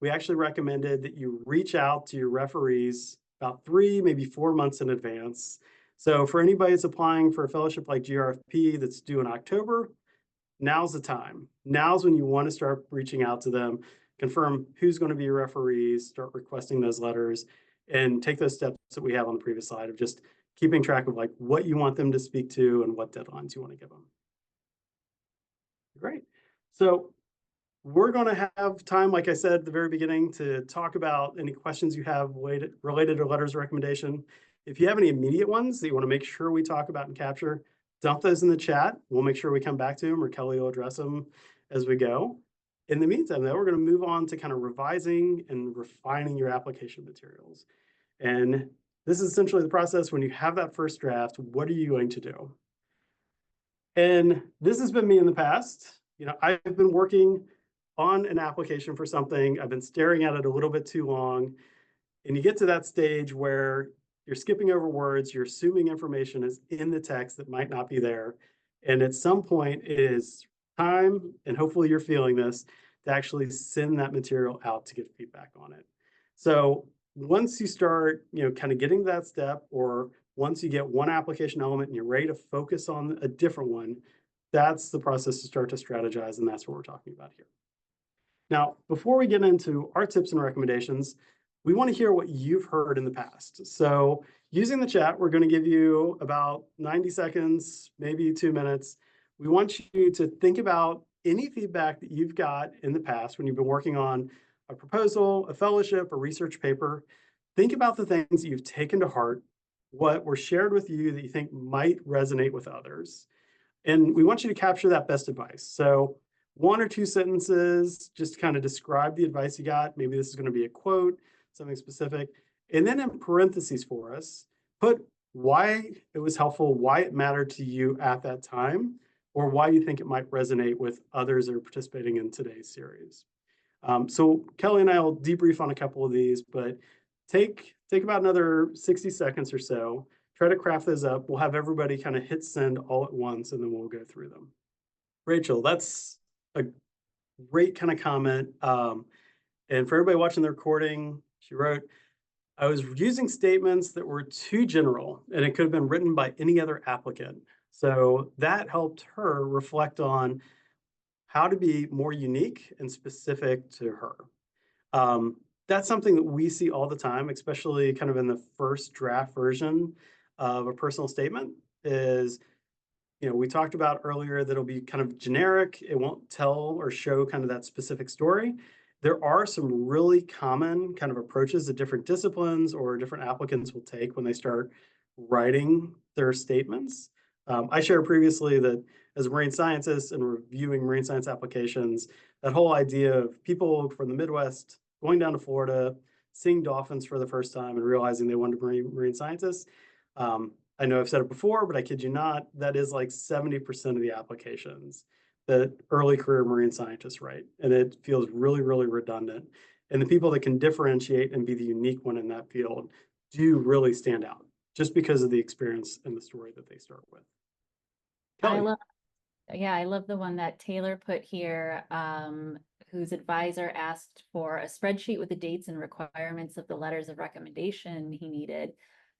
we actually recommended that you reach out to your referees about 3, maybe 4 months in advance. So for anybody that's applying for a fellowship like GRFP that's due in October, now's the time. Now's when you want to start reaching out to them, confirm who's going to be your referees, start requesting those letters, and take those steps that we have on the previous slide of just keeping track of like what you want them to speak to and what deadlines you want to give them. Great. So we're going to have time, like I said at the very beginning, to talk about any questions you have related to letters of recommendation. If you have any immediate ones that you want to make sure we talk about and capture, dump those in the chat. We'll make sure we come back to them, or Kelly will address them as we go. In the meantime, though, we're going to move on to kind of revising and refining your application materials. And this is essentially the process when you have that first draft, what are you going to do? And this has been me in the past. You know, I've been working on an application for something. I've been staring at it a little bit too long. And you get to that stage where you're skipping over words, you're assuming information is in the text that might not be there. And at some point it is time, and hopefully you're feeling this, to actually send that material out to get feedback on it. So once you start, you know, kind of getting to that step, or once you get one application element and you're ready to focus on a different one, that's the process to start to strategize, and that's what we're talking about here. Now, before we get into our tips and recommendations, we want to hear what you've heard in the past. So using the chat, we're going to give you about 90 seconds, maybe 2 minutes. We want you to think about any feedback that you've got in the past when you've been working on a proposal, a fellowship, a research paper. Think about the things that you've taken to heart, what were shared with you that you think might resonate with others. And we want you to capture that best advice. So 1 or 2 sentences, just to kind of describe the advice you got. Maybe this is going to be a quote, something specific. And then in parentheses for us, put why it was helpful, why it mattered to you at that time, or why you think it might resonate with others that are participating in today's series. So Kelly and I will debrief on a couple of these, but take about another 60 seconds or so, try to craft those up. We'll have everybody kind of hit send all at once, and then we'll go through them. Rachel, that's a great kind of comment. And for everybody watching the recording, she wrote, I was using statements that were too general, and it could have been written by any other applicant. So that helped her reflect on how to be more unique and specific to her. That's something that we see all the time, especially kind of in the first draft version of a personal statement is, you know, we talked about earlier that it'll be kind of generic. It won't tell or show kind of that specific story. There are some really common kind of approaches that different disciplines or different applicants will take when they start writing their statements. I shared previously that as a marine scientist and reviewing marine science applications, that whole idea of people from the Midwest going down to Florida, seeing dolphins for the first time and realizing they wanted to be marine scientists. I know I've said it before, but I kid you not, that is like 70% of the applications that early career marine scientists write. And it feels really, really redundant. And the people that can differentiate and be the unique one in that field do really stand out just because of the experience and the story that they start with. I Kelly. love Yeah, I love the one that Taylor put here, whose advisor asked for a spreadsheet with the dates and requirements of the letters of recommendation he needed.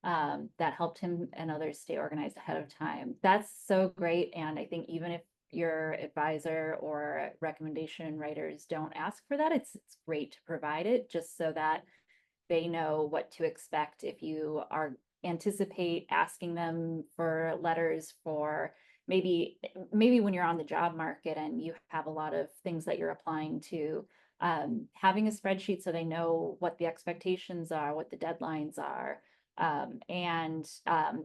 That helped him and others stay organized ahead of time. That's so great. And I think even if your advisor or recommendation writers don't ask for that, it's great to provide it just so that they know what to expect if you are anticipate asking them for letters for maybe when you're on the job market and you have a lot of things that you're applying to, having a spreadsheet so they know what the expectations are, what the deadlines are. And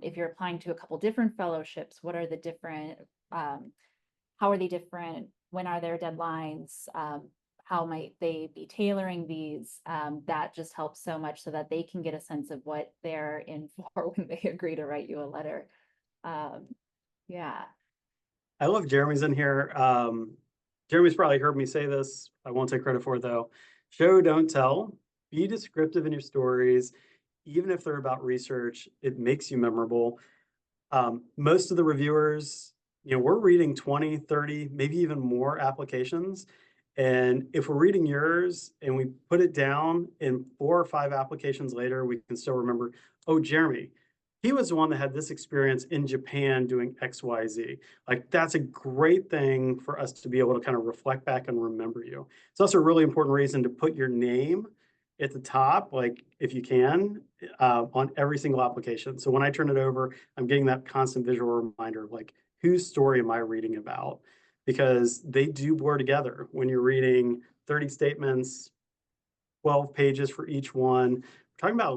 if you're applying to a couple different fellowships, what are the different, how are they different? When are their deadlines? How might they be tailoring these? That just helps so much so that they can get a sense of what they're in for when they agree to write you a letter. Um, yeah, I love Jeremy's in here. Jeremy's probably heard me say this. I won't take credit for it though. Show, don't tell. Be descriptive in your stories, even if they're about research. It makes you memorable. Most of the reviewers, we're reading 20, 30, maybe even more applications. And if we're reading yours and we put it down in 4 or 5 applications later, we can still remember, oh, Jeremy, he was the one that had this experience in Japan doing XYZ. Like, that's a great thing for us to be able to kind of reflect back and remember you. It's also a really important reason to put your name at the top, like if you can, on every single application. So when I turn it over, I'm getting that constant visual reminder of like, whose story am I reading about? Because they do blur together when you're reading 30 statements, 12 pages for each one. We're talking about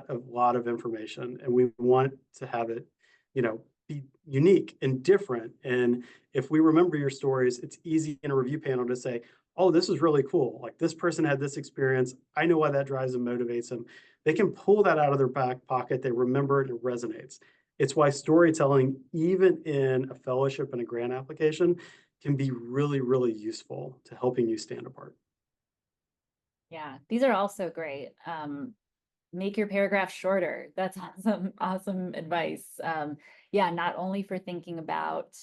a lot of information, and we want to have it, be unique and different. And if we remember your stories, it's easy in a review panel to say, oh, this is really cool. Like, this person had this experience. I know why that drives them, motivates them. They can pull that out of their back pocket. They remember it, it resonates. It's why storytelling, even in a fellowship and a grant application, can be really, really useful to helping you stand apart. yeah, these are also great. Make your paragraph shorter. That's awesome, awesome advice. Yeah, not only for thinking about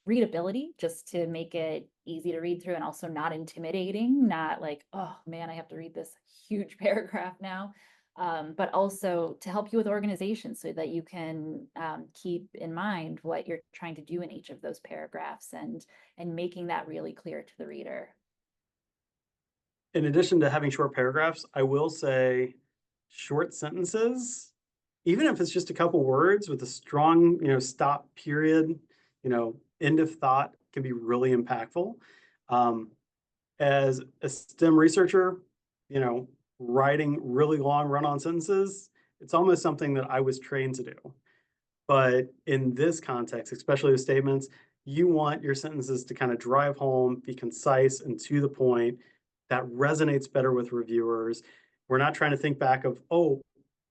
readability, just to make it easy to read through and also not intimidating, not like, oh man, I have to read this huge paragraph now. But also to help you with organization so that you can keep in mind what you're trying to do in each of those paragraphs and making that really clear to the reader. In addition to having short paragraphs, I will say short sentences, even if it's just a couple words with a strong, stop period, end of thought, can be really impactful. As a STEM researcher, writing really long run-on sentences, it's almost something that I was trained to do. But in this context, especially with statements, you want your sentences to kind of drive home, be concise and to the point. That resonates better with reviewers. We're not trying to think back of, oh,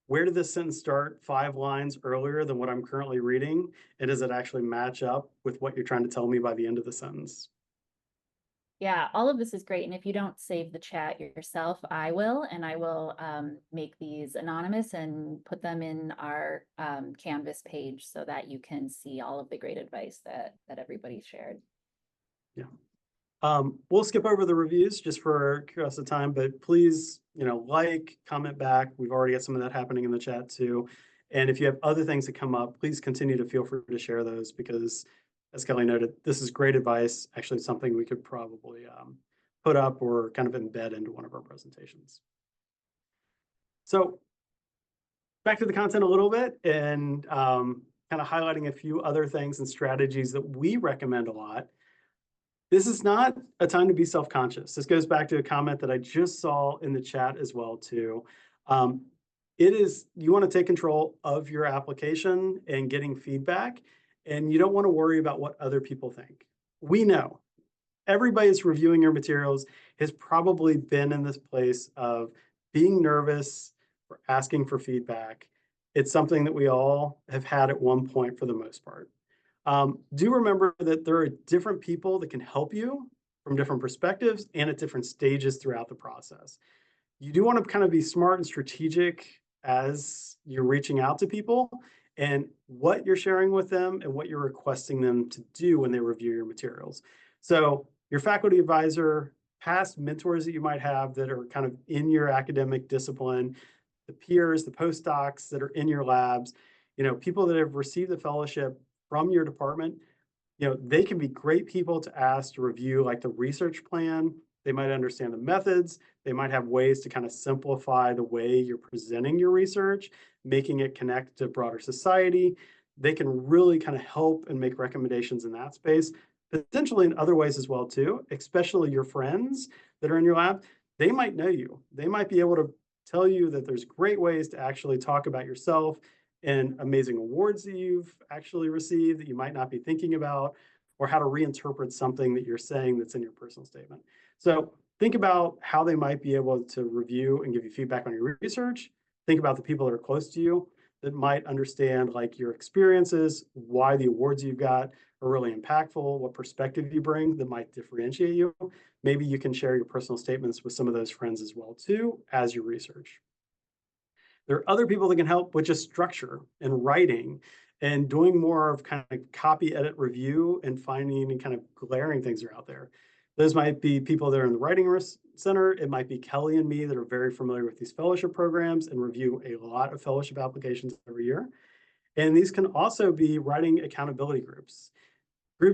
where did this sentence start 5 lines earlier than what I'm currently reading? And does it actually match up with what you're trying to tell me by the end of the sentence? Yeah, all of this is great. And if you don't save the chat yourself, I will, and I will make these anonymous and put them in our Canvas page so that you can see all of the great advice that everybody shared. Yeah. We'll skip over the reviews just for curiosity of time, but please, like, comment back. We've already got some of that happening in the chat too. And if you have other things that come up, please continue to feel free to share those because, as Kelly noted, this is great advice, actually something we could probably put up or kind of embed into one of our presentations. So back to the content a little bit and kind of highlighting a few other things and strategies that we recommend a lot. This is not a time to be self-conscious. This goes back to a comment that I just saw in the chat as well too. You want to take control of your application and getting feedback, and you don't want to worry about what other people think. We know everybody that's reviewing your materials has probably been in this place of being nervous or asking for feedback. It's something that we all have had at one point for the most part. Do remember that there are different people that can help you from different perspectives and at different stages throughout the process. You do want to kind of be smart and strategic as you're reaching out to people and what you're sharing with them and what you're requesting them to do when they review your materials. So your faculty advisor, past mentors that you might have that are kind of in your academic discipline, the peers, the postdocs that are in your labs, people that have received the fellowship from your department, they can be great people to ask to review like the research plan. They might understand the methods. They might have ways to kind of simplify the way you're presenting your research, making it connect to broader society. They can really kind of help and make recommendations in that space, potentially in other ways as well too, especially your friends that are in your lab. They might know you. They might be able to tell you that there's great ways to actually talk about yourself and amazing awards that you've actually received that you might not be thinking about, or how to reinterpret something that you're saying that's in your personal statement. So think about how they might be able to review and give you feedback on your research. Think about the people that are close to you that might understand like your experiences, why the awards you've got are really impactful, what perspective you bring that might differentiate you. Maybe you can share your personal statements with some of those friends as well too as you research. There are other people that can help with just structure and writing and doing more of kind of copy, edit, review, and finding and kind of glaring things that are out there. Those might be people that are in the Writing Center. It might be Kelly and me that are very familiar with these fellowship programs and review a lot of fellowship applications every year. And these can also be writing accountability groups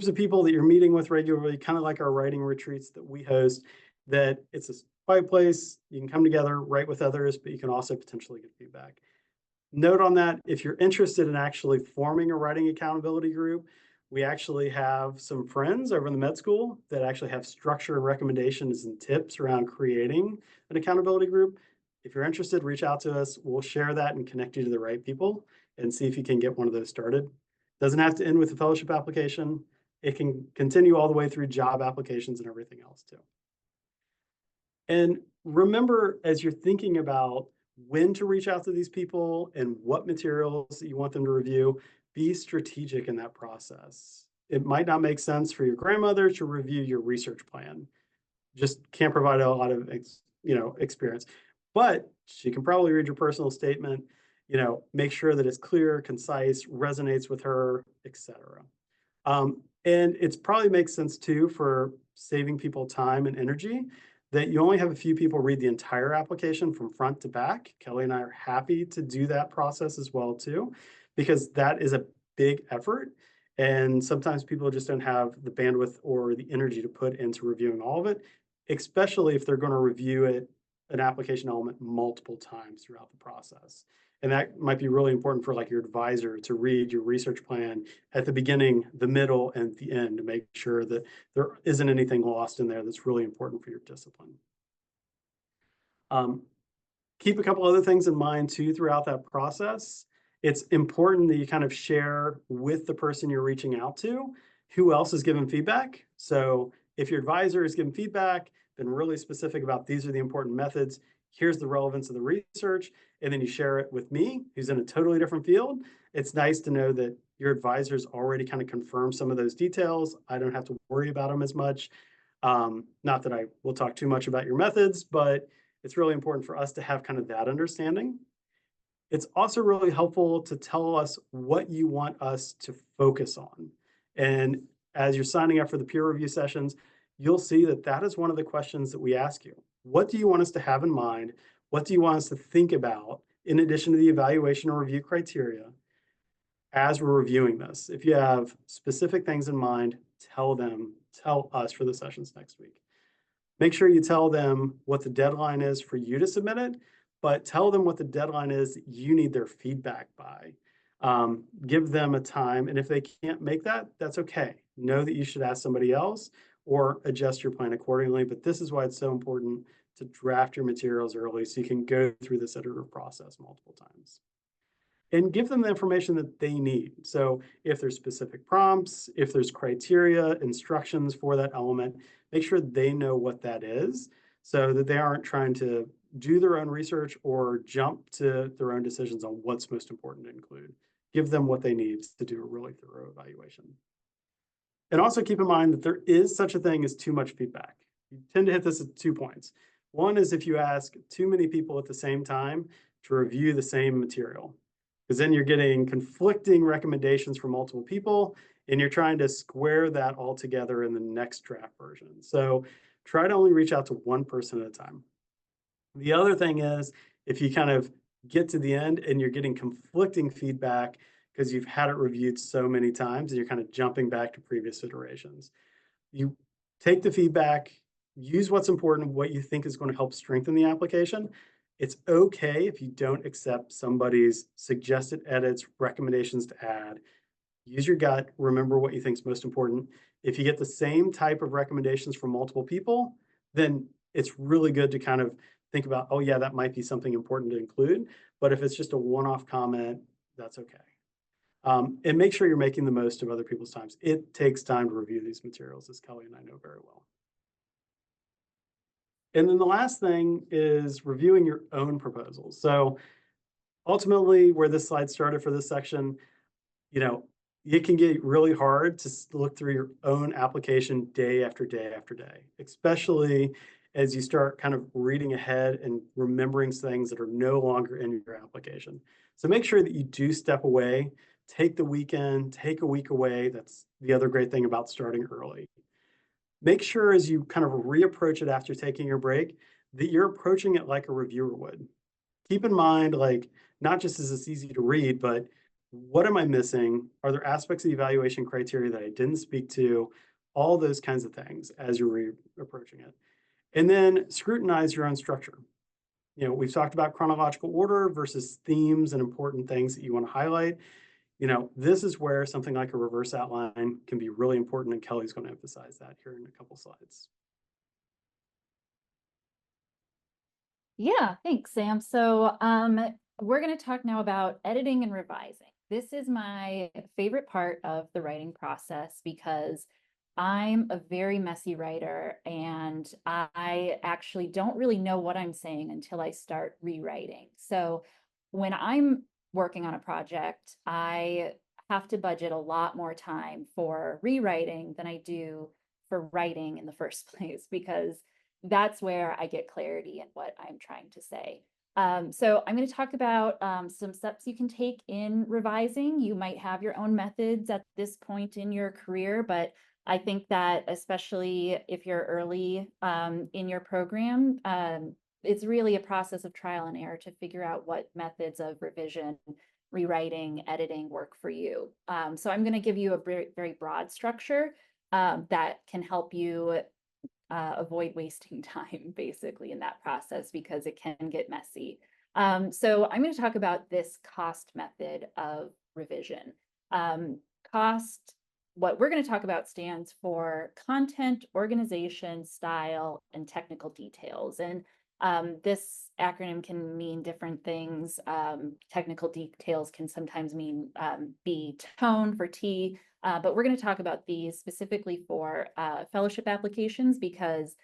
of people that you're meeting with regularly, kind of like our writing retreats that we host, that it's a quiet place. You can come together, write with others, but you can also potentially get feedback. Note on that, if you're interested in actually forming a writing accountability group, we actually have some friends over in the med school that actually have structure and recommendations and tips around creating an accountability group. If you're interested, reach out to us. We'll share that and connect you to the right people and see if you can get one of those started. Doesn't have to end with the fellowship application. It can continue all the way through job applications and everything else too. And remember, as you're thinking about when to reach out to these people and what materials that you want them to review, be strategic in that process. It might not make sense for your grandmother to review your research plan. Just can't provide a lot of experience, but she can probably read your personal statement, make sure that it's clear, concise, resonates with her, etc. And it's probably makes sense too for saving people time and energy that you only have a few people read the entire application from front to back. Kelly and I are happy to do that process as well too, because that is a big effort. And sometimes people just don't have the bandwidth or the energy to put into reviewing all of it, especially if they're going to review it, an application element, multiple times throughout the process. And that might be really important for like your advisor to read your research plan at the beginning, the middle, and the end to make sure that there isn't anything lost in there that's really important for your discipline. Keep a couple other things in mind too throughout that process. It's important that you kind of share with the person you're reaching out to who else is giving feedback. So if your advisor is giving feedback, been really specific about these are the important methods, here's the relevance of the research, and then you share it with me, who's in a totally different field. It's nice to know that your advisors already kind of confirmed some of those details. I don't have to worry about them as much. Not that I will talk too much about your methods, but it's really important for us to have kind of that understanding. It's also really helpful to tell us what you want us to focus on. And as you're signing up for the peer review sessions, you'll see that that is one of the questions that we ask you. What do you want us to have in mind? What do you want us to think about in addition to the evaluation or review criteria as we're reviewing this? If you have specific things in mind, tell us for the sessions next week. Make sure you tell them what the deadline is for you to submit it, but tell them what the deadline is that you need their feedback by. Give them a time, and if they can't make that, that's okay. Know that you should ask somebody else or adjust your plan accordingly, but this is why it's so important to draft your materials early so you can go through this iterative process multiple times. And give them the information that they need. So if there's specific prompts, if there's criteria, instructions for that element, make sure they know what that is so that they aren't trying to do their own research or jump to their own decisions on what's most important to include. Give them what they need to do a really thorough evaluation. And also keep in mind that there is such a thing as too much feedback. You tend to hit this at 2 points. One is if you ask too many people at the same time to review the same material. because then you're getting conflicting recommendations from multiple people and you're trying to square that all together in the next draft version. So try to only reach out to one person at a time. The other thing is if you kind of get to the end and you're getting conflicting feedback because you've had it reviewed so many times and you're kind of jumping back to previous iterations, you take the feedback, use what's important, what you think is going to help strengthen the application. It's okay if you don't accept somebody's suggested edits, recommendations to add. Use your gut, remember what you think is most important. If you get the same type of recommendations from multiple people, then it's really good to kind of think about, oh yeah, that might be something important to include. But if it's just a one-off comment, that's okay. And make sure you're making the most of other people's times. It takes time to review these materials, as Kelly and I know very well. And then the last thing is reviewing your own proposals. So ultimately, where this slide started for this section, you know, it can get really hard to look through your own application day after day after day, especially as you start kind of reading ahead and remembering things that are no longer in your application. So make sure that you do step away, take the weekend, take a week away. That's the other great thing about starting early. Make sure as you kind of reapproach it after taking your break, that you're approaching it like a reviewer would. Keep in mind, like, not just is this easy to read, but what am I missing? Are there aspects of the evaluation criteria that I didn't speak to? All those kinds of things as you're approaching it. And then scrutinize your own structure. You know, we've talked about chronological order versus themes and important things that you want to highlight. You know, this is where something like a reverse outline can be really important, and Kelly's going to emphasize that here in a couple slides. Yeah, thanks, Sam. So we're going to talk now about editing and revising. This is my favorite part of the writing process because I'm a very messy writer and I actually don't really know what I'm saying until I start rewriting. So when I'm working on a project, I have to budget a lot more time for rewriting than I do for writing in the first place because that's where I get clarity in what I'm trying to say. So I'm going to talk about some steps you can take in revising. You might have your own methods at this point in your career, but I think that especially if you're early in your program, it's really a process of trial and error to figure out what methods of revision, rewriting, editing work for you. So I'm going to give you a very, very broad structure that can help you avoid wasting time basically in that process because it can get messy. So I'm going to talk about this COST method of revision. COST, what we're going to talk about stands for content, organization, style, and technical details. And this acronym can mean different things. Technical details can sometimes mean be tone for T, but we're going to talk about these specifically for fellowship applications because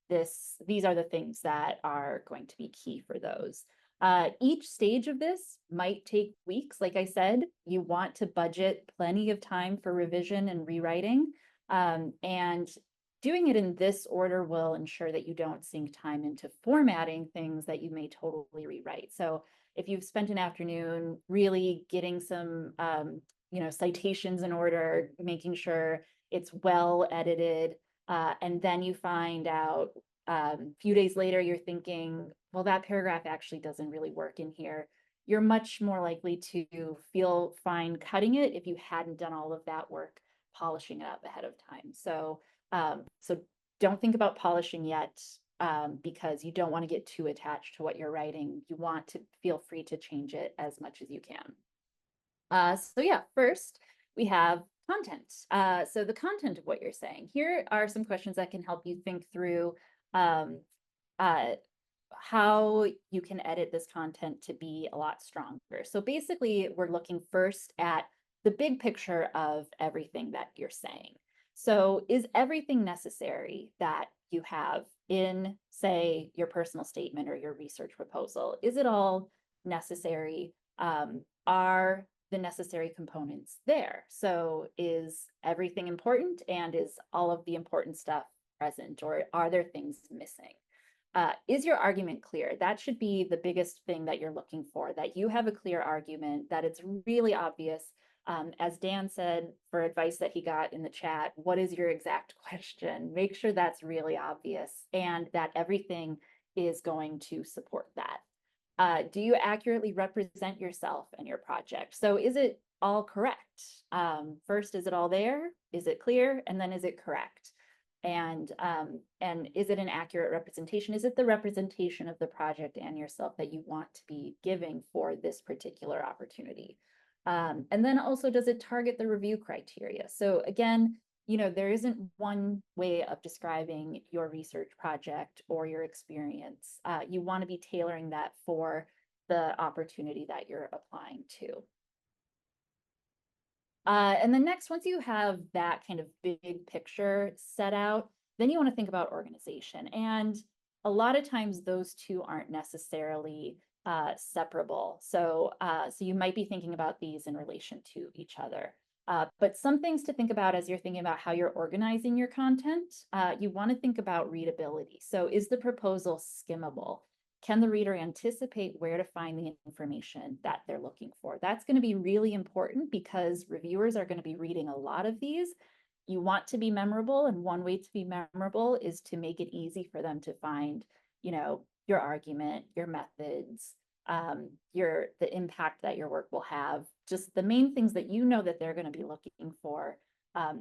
these are the things that are going to be key for those. Each stage of this might take weeks. Like I said, you want to budget plenty of time for revision and rewriting. And doing it in this order will ensure that you don't sink time into formatting things that you may totally rewrite. So if you've spent an afternoon really getting some citations in order, making sure it's well edited, and then you find out a few days later, you're thinking, well, that paragraph actually doesn't really work in here. You're much more likely to feel fine cutting it if you hadn't done all of that work, polishing it up ahead of time. So don't think about polishing yet because you don't want to get too attached to what you're writing. You want to feel free to change it as much as you can. So yeah, first we have content. So the content of what you're saying. Here are some questions that can help you think through how you can edit this content to be a lot stronger. So basically, we're looking first at the big picture of everything that you're saying. So is everything necessary that you have in, say, your personal statement or your research proposal? Is it all necessary? Are the necessary components there? So is everything important and is all of the important stuff present, or are there things missing? is your argument clear? That should be the biggest thing that you're looking for, that you have a clear argument, that it's really obvious. As Dan said, for advice that he got in the chat, what is your exact question? Make sure that's really obvious and that everything is going to support that. Do you accurately represent yourself and your project? So is it all correct? First, is it all there? Is it clear? And then is it correct? And is it an accurate representation? Is it the representation of the project and yourself that you want to be giving for this particular opportunity? And then also, does it target the review criteria? So again, there isn't one way of describing your research project or your experience. You want to be tailoring that for the opportunity that you're applying to. And then next, once you have that kind of big picture set out, then you want to think about organization. And a lot of times those two aren't necessarily separable. So you might be thinking about these in relation to each other. But some things to think about as you're thinking about how you're organizing your content, you want to think about readability. So is the proposal skimmable? Can the reader anticipate where to find the information that they're looking for? That's going to be really important because reviewers are going to be reading a lot of these. You want to be memorable, and one way to be memorable is to make it easy for them to find, your argument, your methods, the impact that your work will have, just the main things that that they're going to be looking for.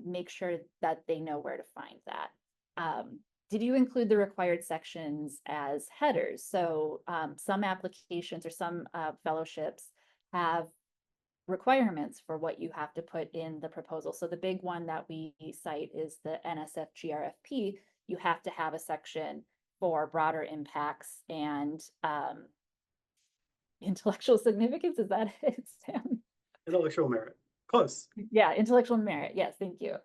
Make sure that they know where to find that. Did you include the required sections as headers? So some applications or some fellowships have requirements for what you have to put in the proposal. So the big one that we cite is the NSF GRFP. You have to have a section for broader impacts and intellectual significance. Is that it, Sam? Intellectual merit. Close. Yeah, intellectual merit. Yes, thank you.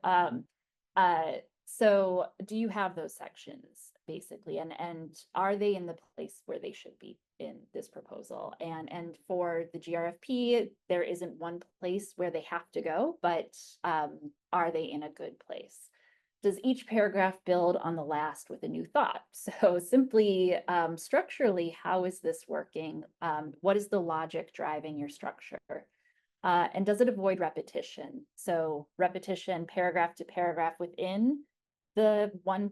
So do you have those sections basically, and are they in the place where they should be in this proposal? And for the GRFP, there isn't one place where they have to go, but are they in a good place? Does each paragraph build on the last with a new thought? So simply structurally, how is this working? What is the logic driving your structure? And does it avoid repetition? So repetition paragraph to paragraph within the one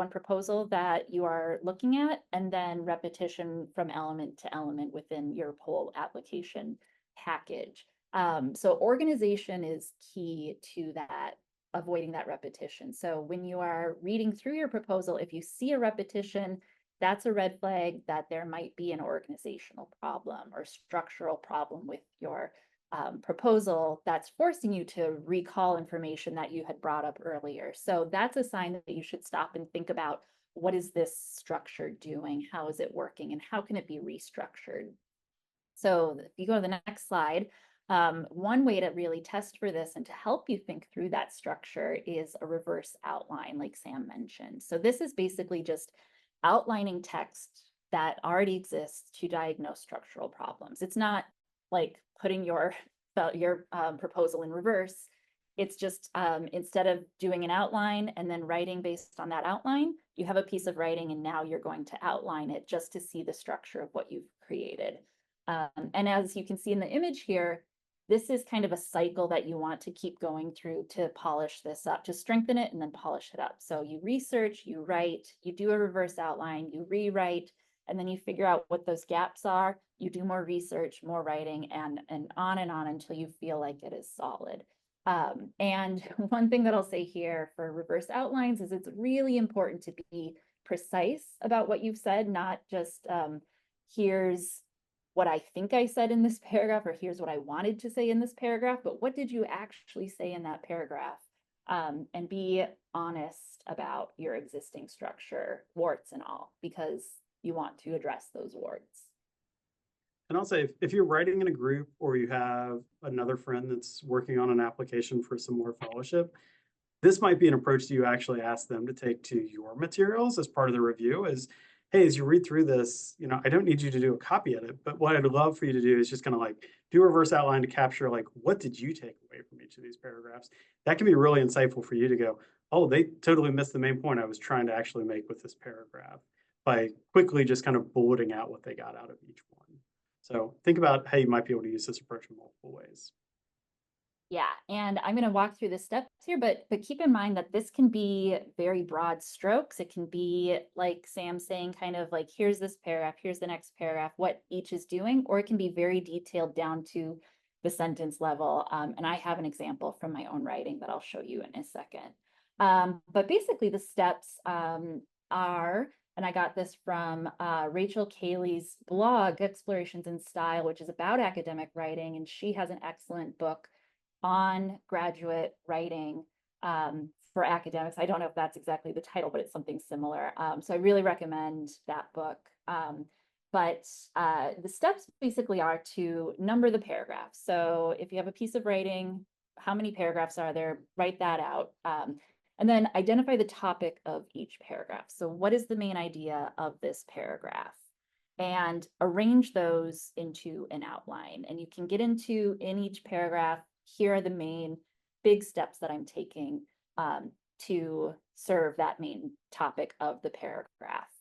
proposal that you are looking at, and then repetition from element to element within your whole application package. So organization is key to that, avoiding that repetition. So when you are reading through your proposal, if you see a repetition, that's a red flag that there might be an organizational problem or structural problem with your proposal that's forcing you to recall information that you had brought up earlier. So that's a sign that you should stop and think about, what is this structure doing? How is it working? And how can it be restructured? So if you go to the next slide, one way to really test for this and to help you think through that structure is a reverse outline, like Sam mentioned. So this is basically just outlining text that already exists to diagnose structural problems. It's not like putting your proposal in reverse. It's just instead of doing an outline and then writing based on that outline, you have a piece of writing and now you're going to outline it just to see the structure of what you've created. And as you can see in the image here, this is kind of a cycle that you want to keep going through to polish this up, to strengthen it and then polish it up. So you research, you write, you do a reverse outline, you rewrite, and then you figure out what those gaps are. You do more research, more writing, and on until you feel like it is solid. And one thing that I'll say here for reverse outlines is it's really important to be precise about what you've said, not just here's what I think I said in this paragraph, or here's what I wanted to say in this paragraph, but what did you actually say in that paragraph? And be honest about your existing structure, warts and all, because you want to address those warts. And I'll say, if you're writing in a group or you have another friend that's working on an application for some more fellowship, this might be an approach that you actually ask them to take to your materials as part of the review is, hey, as you read through this, I don't need you to do a copy edit, but what I'd love for you to do is just kind of like do a reverse outline to capture like, what did you take away from each of these paragraphs? That can be really insightful for you to go, oh, they totally missed the main point I was trying to actually make with this paragraph. by quickly just kind of bulleting out what they got out of each one. So think about how you might be able to use this approach in multiple ways. Yeah, and I'm going to walk through the steps here, but keep in mind that this can be very broad strokes. It can be like Sam saying, kind of like, here's this paragraph, here's the next paragraph, what each is doing, or it can be very detailed down to the sentence level. And I have an example from my own writing that I'll show you in a second. But basically, the steps are, and I got this from Rachel Cayley's blog, Explorations in Style, which is about academic writing, and she has an excellent book on graduate writing for academics. I don't know if that's exactly the title, but it's something similar. So I really recommend that book. But the steps basically are to number the paragraphs. So if you have a piece of writing, how many paragraphs are there? Write that out. And then identify the topic of each paragraph. So what is the main idea of this paragraph? And arrange those into an outline. And you can get into in each paragraph, here are the main big steps that I'm taking to serve that main topic of the paragraph.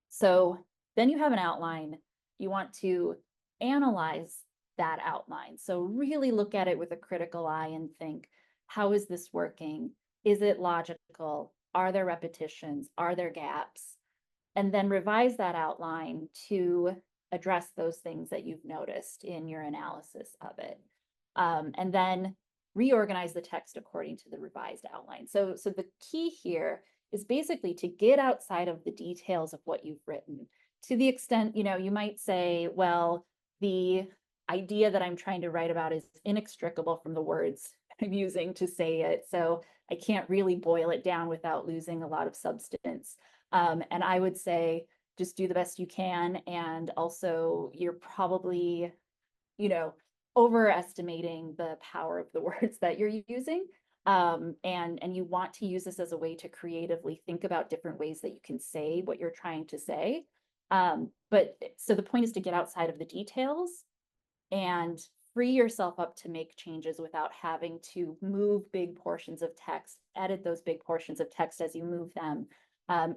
So then you have an outline. You want to analyze that outline. So really look at it with a critical eye and think, how is this working? Is it logical? Are there repetitions? Are there gaps? And then revise that outline to address those things that you've noticed in your analysis of it. And then reorganize the text according to the revised outline. So the key here is basically to get outside of the details of what you've written. To the extent, you might say, well, the idea that I'm trying to write about is inextricable from the words I'm using to say it. So I can't really boil it down without losing a lot of substance. And I would say, just do the best you can. And also, you're probably, overestimating the power of the words that you're using. And you want to use this as a way to creatively think about different ways that you can say what you're trying to say. But so the point is to get outside of the details and free yourself up to make changes without having to move big portions of text, edit those big portions of text as you move them.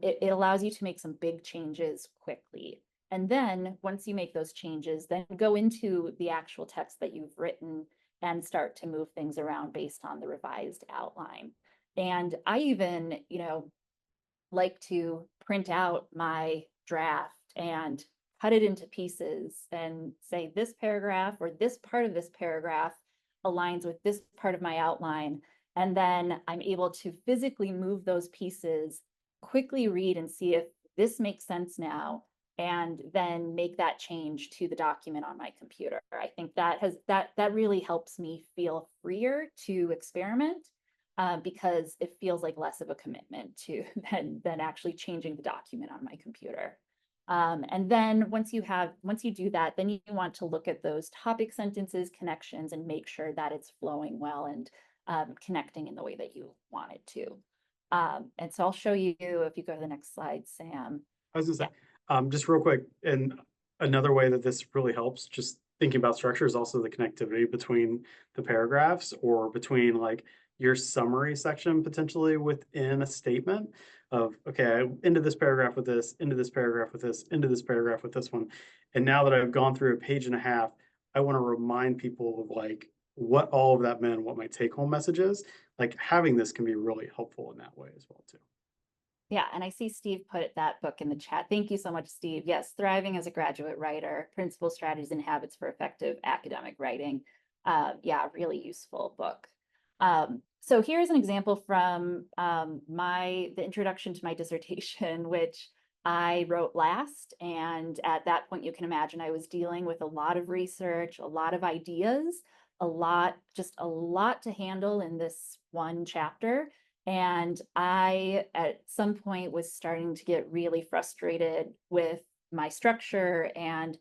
It allows you to make some big changes quickly. And then once you make those changes, then go into the actual text that you've written and start to move things around based on the revised outline. And I even, like to print out my draft and cut it into pieces and say this paragraph or this part of this paragraph aligns with this part of my outline. And then I'm able to physically move those pieces, quickly read and see if this makes sense now, and then make that change to the document on my computer. I think that really helps me feel freer to experiment because it feels like less of a commitment to than actually changing the document on my computer. And then once you do that, then you want to look at those topic sentences, connections, and make sure that it's flowing well and connecting in the way that you want it to. And so I'll show you, if you go to the next slide, Sam. I was gonna say, just real quick, and another way that this really helps, just thinking about structure, is also the connectivity between the paragraphs or between like your summary section potentially within a statement of, okay, I ended this paragraph with this, into this paragraph with this, into this paragraph with this one. And now that I've gone through a page and a half, I want to remind people of like what all of that meant, what my take home message is. Like having this can be really helpful in that way as well too. Yeah, and I see Steve put that book in the chat. Thank you so much, Steve. Yes, Thriving as a Graduate Writer, Principles, Strategies, and Habits for Effective Academic Writing. Yeah, really useful book. So here's an example from the introduction to my dissertation, which I wrote last. And at that point, you can imagine I was dealing with a lot of research, a lot of ideas, just a lot to handle in this one chapter. And I, at some point, was starting to get really frustrated with my structure and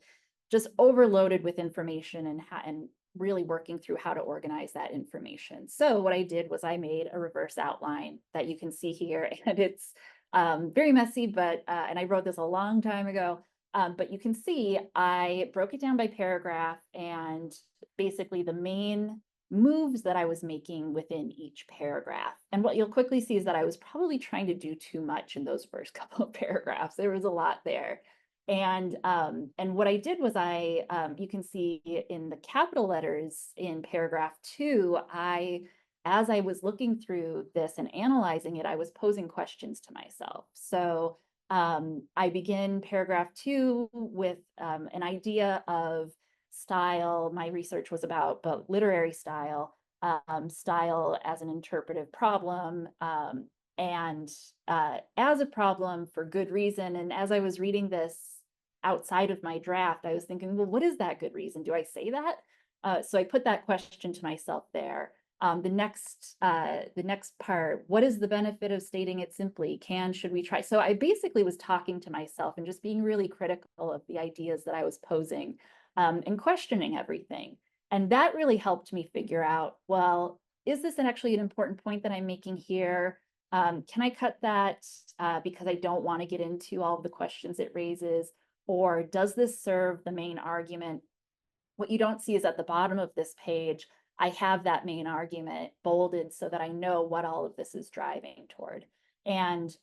just overloaded with information and really working through how to organize that information. So what I did was I made a reverse outline that you can see here, and it's very messy, but and I wrote this a long time ago. But you can see I broke it down by paragraph, and basically the main moves that I was making within each paragraph. And what you'll quickly see is that I was probably trying to do too much in those first couple of paragraphs. There was a lot there. And what I did was you can see in the capital letters in paragraph 2, as I was looking through this and analyzing it, I was posing questions to myself. So I begin paragraph 2 with an idea of style. My research was about but literary style, style as an interpretive problem, and as a problem for good reason. And as I was reading this outside of my draft, I was thinking, well, what is that good reason? Do I say that? So I put that question to myself there. The next part, what is the benefit of stating it simply? Should we try? So I basically was talking to myself and just being really critical of the ideas that I was posing, and questioning everything. And that really helped me figure out, well, is this actually an important point that I'm making here? Can I cut that because I don't want to get into all of the questions it raises? Or does this serve the main argument? What you don't see is at the bottom of this page, I have that main argument bolded so that I know what all of this is driving toward. And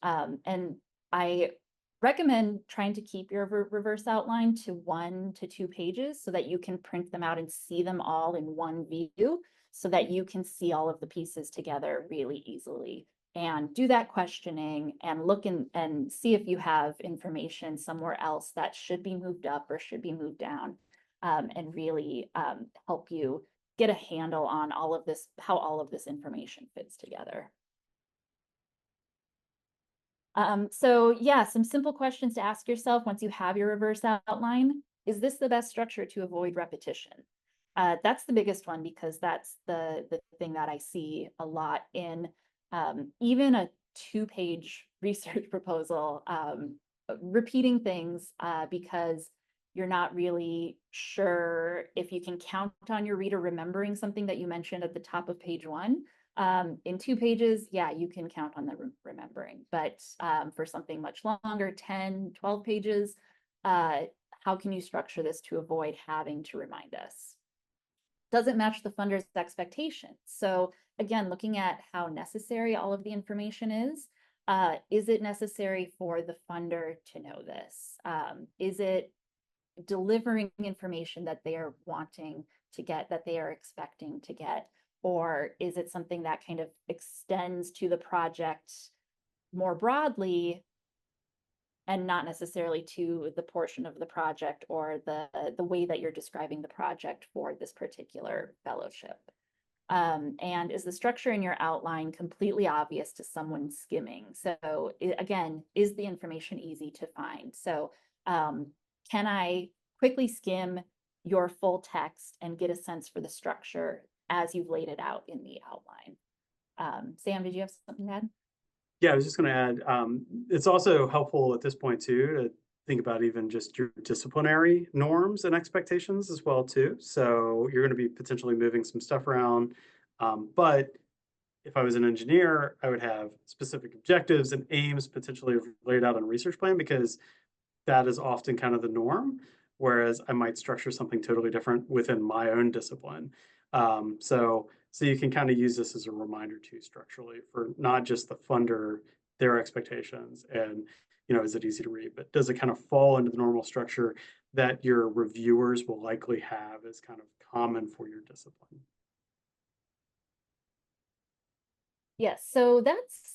I recommend trying to keep your reverse outline to 1 to 2 pages so that you can print them out and see them all in one view so that you can see all of the pieces together really easily. And do that questioning and look and see if you have information somewhere else that should be moved up or should be moved down, and really help you get a handle on all of this, how all of this information fits together. So yeah, some simple questions to ask yourself once you have your reverse outline. Is this the best structure to avoid repetition? That's the biggest one because that's the thing that I see a lot in even a 2-page research proposal, repeating things because you're not really sure if you can count on your reader remembering something that you mentioned at the top of page 1. In 2 pages, yeah, you can count on the remembering, but for something much longer, 10, 12 pages, how can you structure this to avoid having to remind us? Doesn't match the funder's expectations. So again, looking at how necessary all of the information is it necessary for the funder to know this? Is it delivering information that they are wanting to get, that they are expecting to get? Or is it something that kind of extends to the project more broadly and not necessarily to the portion of the project or the way that you're describing the project for this particular fellowship? And is the structure in your outline completely obvious to someone skimming? So again, is the information easy to find? So can I quickly skim your full text and get a sense for the structure as you've laid it out in the outline? Sam, did you have something to add? Yeah, I was just going to add, it's also helpful at this point too to think about even just your disciplinary norms and expectations as well too. So you're going to be potentially moving some stuff around, but if I was an engineer, I would have specific objectives and aims potentially laid out on a research plan because that is often kind of the norm. Whereas I might structure something totally different within my own discipline. So you can kind of use this as a reminder too, structurally, for not just the funder, their expectations, and is it easy to read, but does it kind of fall into the normal structure that your reviewers will likely have as kind of common for your discipline? Yes, so that's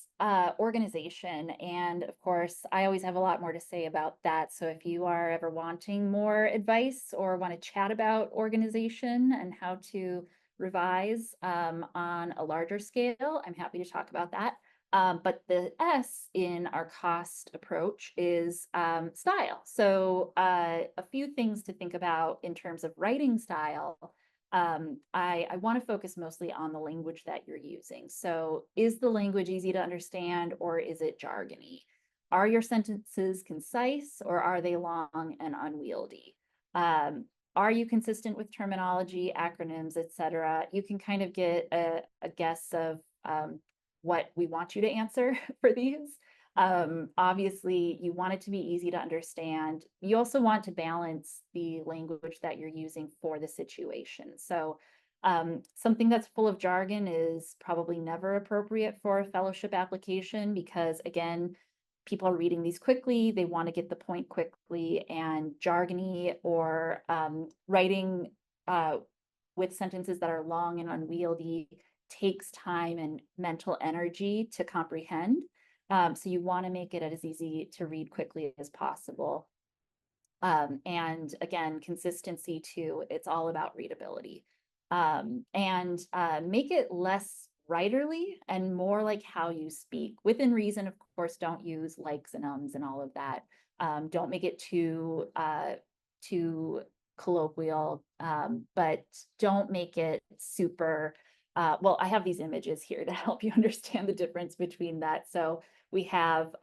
organization. And of course, I always have a lot more to say about that. So if you are ever wanting more advice or want to chat about organization and how to revise on a larger scale, I'm happy to talk about that. But the S in our cost approach is style. So a few things to think about in terms of writing style. I want to focus mostly on the language that you're using. So is the language easy to understand or is it jargony? Are your sentences concise or are they long and unwieldy? Are you consistent with terminology, acronyms, etc.? You can kind of get a guess of what we want you to answer for these. Obviously, you want it to be easy to understand. You also want to balance the language that you're using for the situation. So Something that's full of jargon is probably never appropriate for a fellowship application because, again, people are reading these quickly, they want to get the point quickly, and jargony or writing with sentences that are long and unwieldy takes time and mental energy to comprehend. So you want to make it as easy to read quickly as possible. And again, consistency too, it's all about readability. And make it less writerly and more like how you speak. Within reason, of course, don't use likes and ums and all of that. Don't make it too colloquial, but don't make it super. Well, I have these images here to help you understand the difference between that. So we have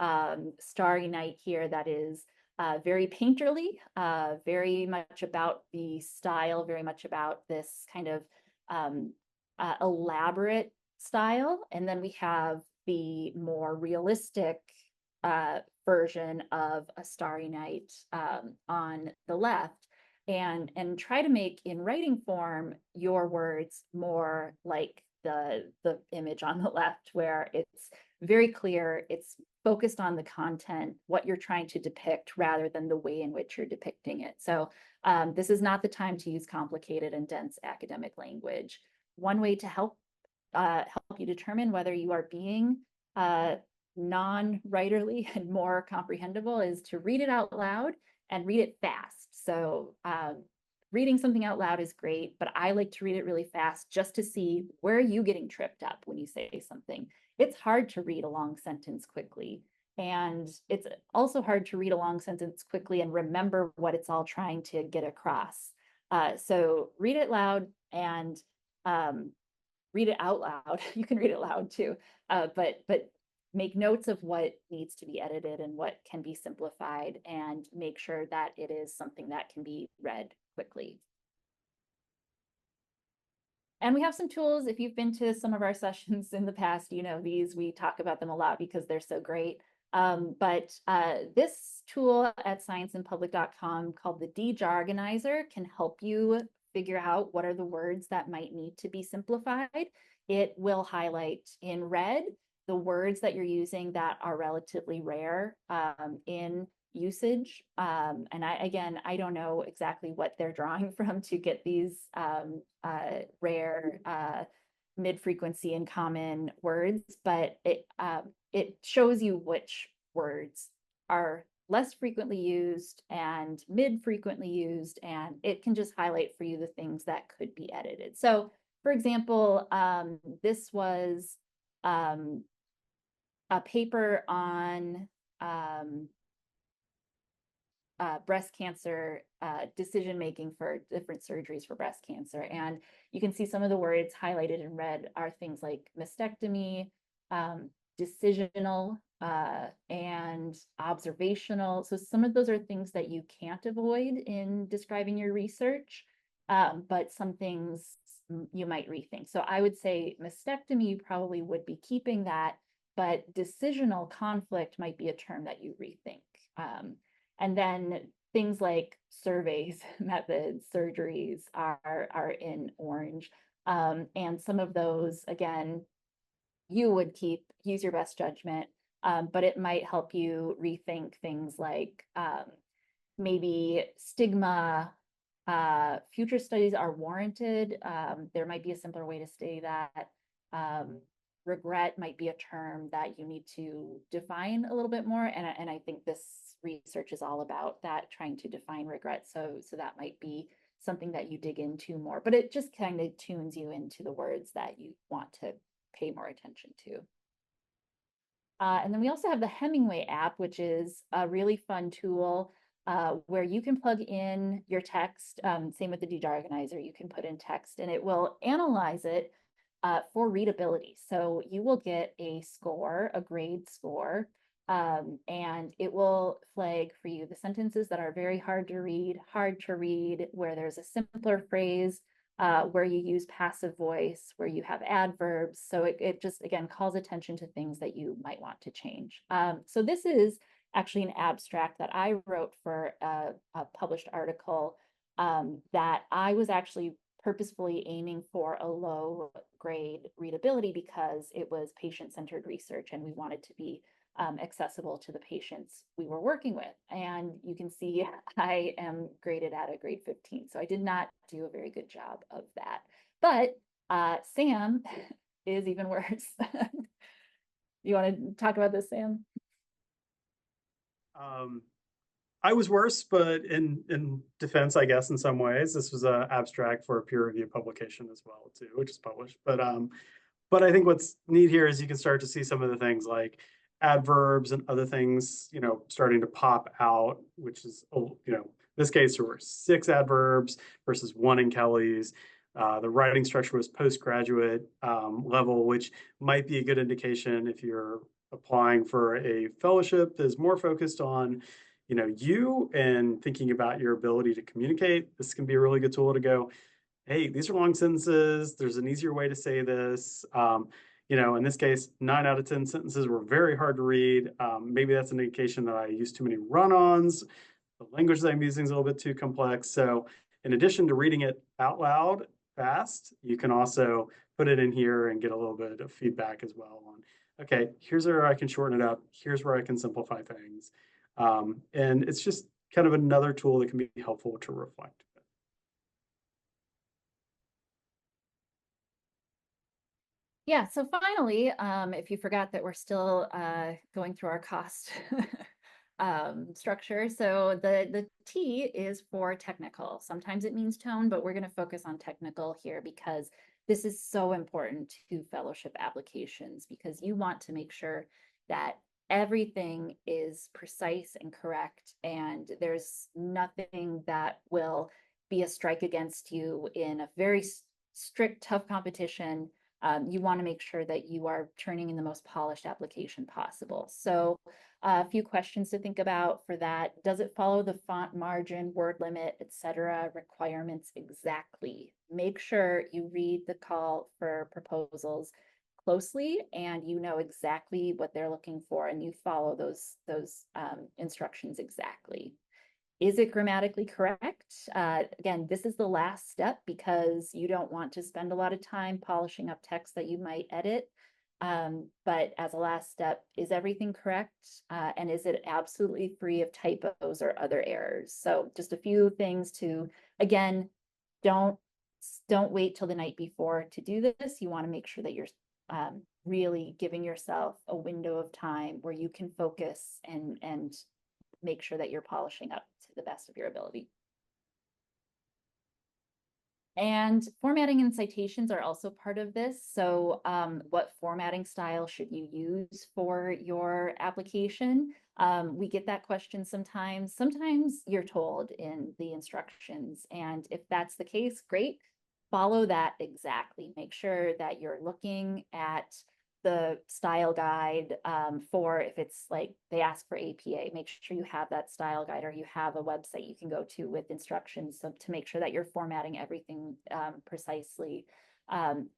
Starry Night here that is very painterly, very much about the style, very much about this kind of elaborate style. And then we have the more realistic version of A Starry Night on the left. And try to make in writing form your words more like the image on the left, where it's very clear, it's focused on the content, what you're trying to depict, rather than the way in which you're depicting it. So this is not the time to use complicated and dense academic language. One way to help you determine whether you are being non-writerly and more comprehensible is to read it out loud and read it fast. So reading something out loud is great, but I like to read it really fast just to see where are you getting tripped up when you say something. It's hard to read a long sentence quickly. And it's also hard to read a long sentence quickly and remember what it's all trying to get across. So read it loud and read it out loud. You can read it loud too, but make notes of what needs to be edited and what can be simplified, and make sure that it is something that can be read quickly. And we have some tools. If you've been to some of our sessions in the past, you know these, we talk about them a lot because they're so great. But this tool at scienceandpublic.com called the DJargonizer can help you figure out what are the words that might need to be simplified. It will highlight in red the words that you're using that are relatively rare in usage. And I don't know exactly what they're drawing from to get these rare mid-frequency and common words, but it shows you which words are less frequently used and mid-frequently used, and it can just highlight for you the things that could be edited. So for example, this was a paper on breast cancer decision-making for different surgeries for breast cancer. And you can see some of the words highlighted in red are things like mastectomy, decisional, and observational. So some of those are things that you can't avoid in describing your research, but some things you might rethink. So I would say mastectomy, you probably would be keeping that, but decisional conflict might be a term that you rethink. And then things like surveys, methods, surgeries are in orange. And some of those, again, you would use your best judgment, but it might help you rethink things like maybe stigma, future studies are warranted. There might be a simpler way to say that. Regret might be a term that you need to define a little bit more. And I think this research is all about that, trying to define regret. So that might be something that you dig into more, but it just kind of tunes you into the words that you want to pay more attention to. And then we also have the Hemingway app, which is a really fun tool where you can plug in your text. Same with the DJargonizer, you can put in text and it will analyze it for readability. So you will get a score, a grade score, and it will flag for you the sentences that are very hard to read, where there's a simpler phrase, where you use passive voice, where you have adverbs. So it just, again, calls attention to things that you might want to change. So this is actually an abstract that I wrote for a published article that I was actually purposefully aiming for a low grade readability because it was patient-centered research and we wanted to be accessible to the patients we were working with. And you can see I am graded at a grade 15. So I did not do a very good job of that. But Sam is even worse. You want to talk about this, Sam? I was worse, but in defense, I guess in some ways, this was an abstract for a peer review publication as well too, which is published. But I think what's neat here is you can start to see some of the things like adverbs and other things, starting to pop out, which is, in this case, there were 6 adverbs versus 1 in Kelly's. The writing structure was postgraduate level, which might be a good indication if you're applying for a fellowship that is more focused on you and thinking about your ability to communicate. This can be a really good tool to go, hey, these are long sentences. There's an easier way to say this. In this case, 9 out of 10 sentences were very hard to read. Maybe that's an indication that I use too many run-ons. The language that I'm using is a little bit too complex. So in addition to reading it out loud fast, you can also put it in here and get a little bit of feedback as well on, okay, here's where I can shorten it up. Here's where I can simplify things. And it's just kind of another tool that can be helpful to reflect. Yeah, so finally, if you forgot that we're still going through our cost structure, so the T is for technical. Sometimes it means tone, but we're going to focus on technical here because this is so important to fellowship applications because you want to make sure that everything is precise and correct, and there's nothing that will be a strike against you in a very strict, tough competition. You want to make sure that you are turning in the most polished application possible. So a few questions to think about for that. Does it follow the font margin, word limit, etc. requirements exactly? Make sure you read the call for proposals closely and you know exactly what they're looking for and you follow those instructions exactly. Is it grammatically correct? Again, this is the last step because you don't want to spend a lot of time polishing up text that you might edit. But as a last step, is everything correct? And is it absolutely free of typos or other errors? So just a few things to, again, don't wait till the night before to do this. You want to make sure that you're really giving yourself a window of time where you can focus and make sure that you're polishing up to the best of your ability. And formatting and citations are also part of this. So what formatting style should you use for your application? We get that question sometimes. Sometimes you're told in the instructions. And if that's the case, great. Follow that exactly. Make sure that you're looking at the style guide for if it's like they ask for APA, make sure you have that style guide or you have a website you can go to with instructions to make sure that you're formatting everything precisely.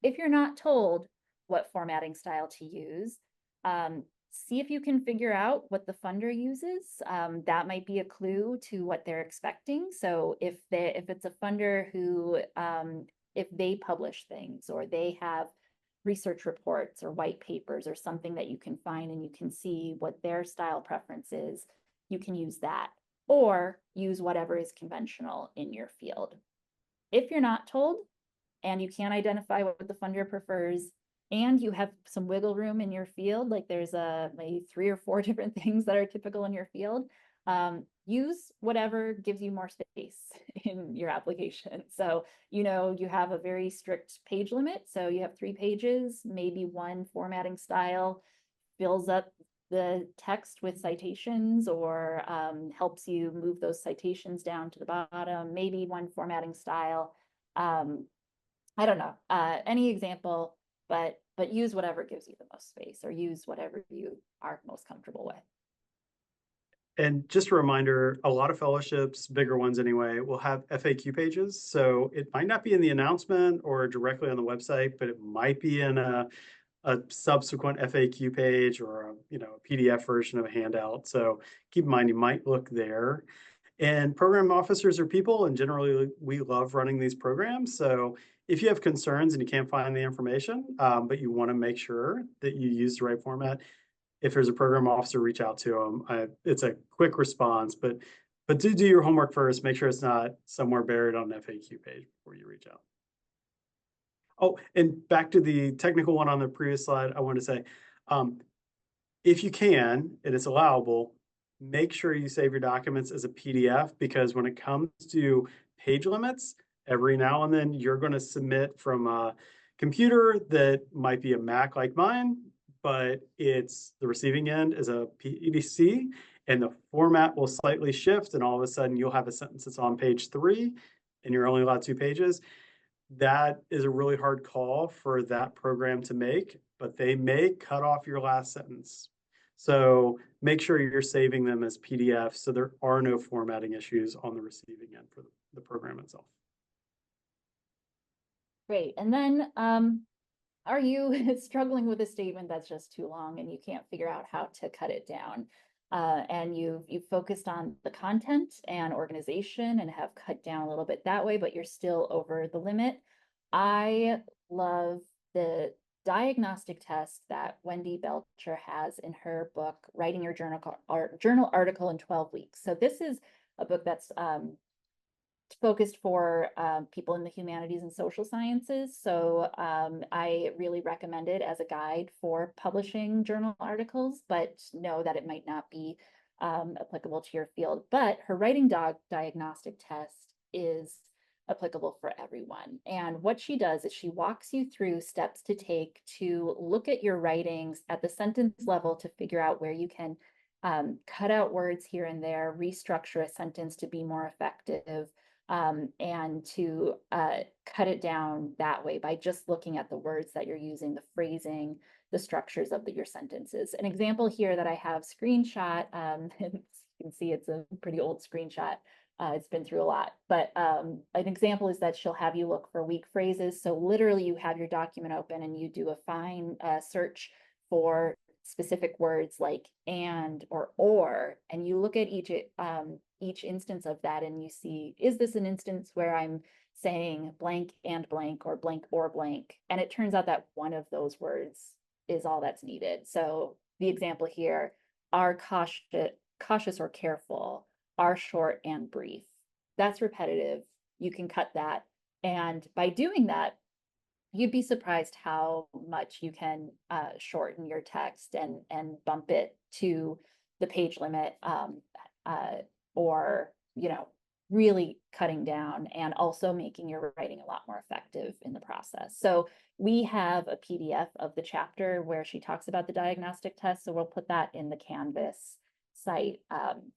If you're not told what formatting style to use, see if you can figure out what the funder uses. That might be a clue to what they're expecting. So if it's a funder who, if they publish things or they have research reports or white papers or something that you can find and you can see what their style preference is, you can use that or use whatever is conventional in your field. If you're not told and you can't identify what the funder prefers and you have some wiggle room in your field, like there's maybe 3 or 4 different things that are typical in your field, use whatever gives you more space in your application. So, you have a very strict page limit. So you have 3 pages, maybe one formatting style fills up the text with citations or helps you move those citations down to the bottom, maybe one formatting style. I don't know, any example, but use whatever gives you the most space or use whatever you are most comfortable with. And just a reminder, a lot of fellowships, bigger ones anyway, will have FAQ pages. So it might not be in the announcement or directly on the website, but it might be in a subsequent FAQ page or a PDF version of a handout. So keep in mind, you might look there. And program officers are people, and generally we love running these programs. So if you have concerns and you can't find the information, but you want to make sure that you use the right format, if there's a program officer, reach out to them. It's a quick response, but do your homework first. Make sure it's not somewhere buried on an FAQ page before you reach out. Oh, and back to the technical one on the previous slide, I want to say, um, if you can, and it's allowable, make sure you save your documents as a PDF, because when it comes to page limits, every now and then you're going to submit from a computer that might be a Mac like mine, but it's the receiving end is a PDC, and the format will slightly shift, and all of a sudden you'll have a sentence that's on page 3 and you're only allowed 2 pages. That is a really hard call for that program to make, but they may cut off your last sentence. So make sure you're saving them as PDFs so there are no formatting issues on the receiving end for the program itself. Great. And then are you struggling with a statement that's just too long and you can't figure out how to cut it down? And you've focused on the content and organization and have cut down a little bit that way, but you're still over the limit. I love the diagnostic test that Wendy Belcher has in her book, Writing Your Journal Article in 12 Weeks. So this is a book that's focused for people in the humanities and social sciences. So I really recommend it as a guide for publishing journal articles, but know that it might not be applicable to your field. But her writing diagnostic test is applicable for everyone. And what she does is she walks you through steps to take to look at your writings at the sentence level to figure out where you can cut out words here and there, restructure a sentence to be more effective, and to cut it down that way by just looking at the words that you're using, the phrasing, the structures of your sentences. An example here that I have screenshot, you can see it's a pretty old screenshot. It's been through a lot, but an example is that she'll have you look for weak phrases. So literally you have your document open and you do a fine search for specific words like and or, and you look at each instance of that and you see, is this an instance where I'm saying blank and blank or blank or blank? And it turns out that one of those words is all that's needed. So the example here, are cautious or careful, are short and brief. That's repetitive. You can cut that. And by doing that, you'd be surprised how much you can shorten your text and bump it to the page limit, or, really cutting down and also making your writing a lot more effective in the process. So we have a PDF of the chapter where she talks about the diagnostic test. So we'll put that in the Canvas site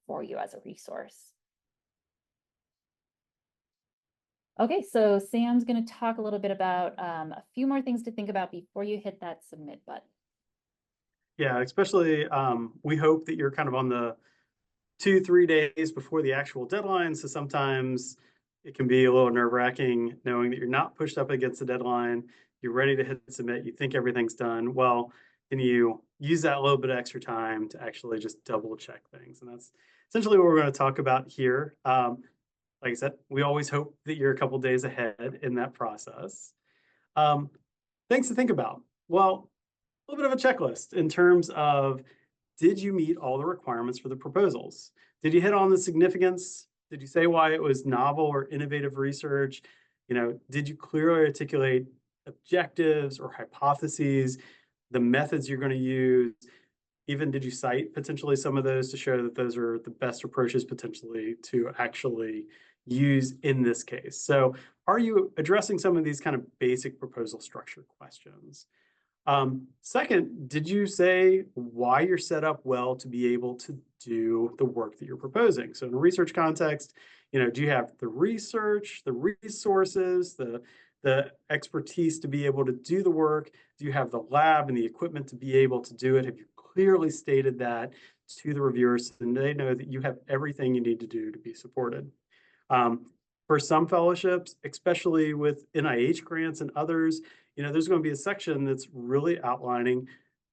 for you as a resource. Okay, so Sam's going to talk a little bit about a few more things to think about before you hit that submit button. Yeah, especially we hope that you're kind of on the 2-3 days before the actual deadline. So sometimes it can be a little nerve-wracking knowing that you're not pushed up against the deadline, you're ready to hit submit, you think everything's done. Well, then you use that little bit of extra time to actually just double check things. And that's essentially what we're going to talk about here. Like I said, we always hope that you're a couple days ahead in that process. Things to think about. Well, a little bit of a checklist in terms of, did you meet all the requirements for the proposals? Did you hit on the significance? Did you say why it was novel or innovative research? Did you clearly articulate objectives or hypotheses, the methods you're going to use? Even did you cite potentially some of those to show that those are the best approaches potentially to actually use in this case? So are you addressing some of these kind of basic proposal structure questions? Second, did you say why you're set up well to be able to do the work that you're proposing? So in a research context, do you have the research, the resources, the expertise to be able to do the work? Do you have the lab and the equipment to be able to do it? Have you clearly stated that to the reviewers and they know that you have everything you need to do to be supported? For some fellowships, especially with NIH grants and others, there's going to be a section that's really outlining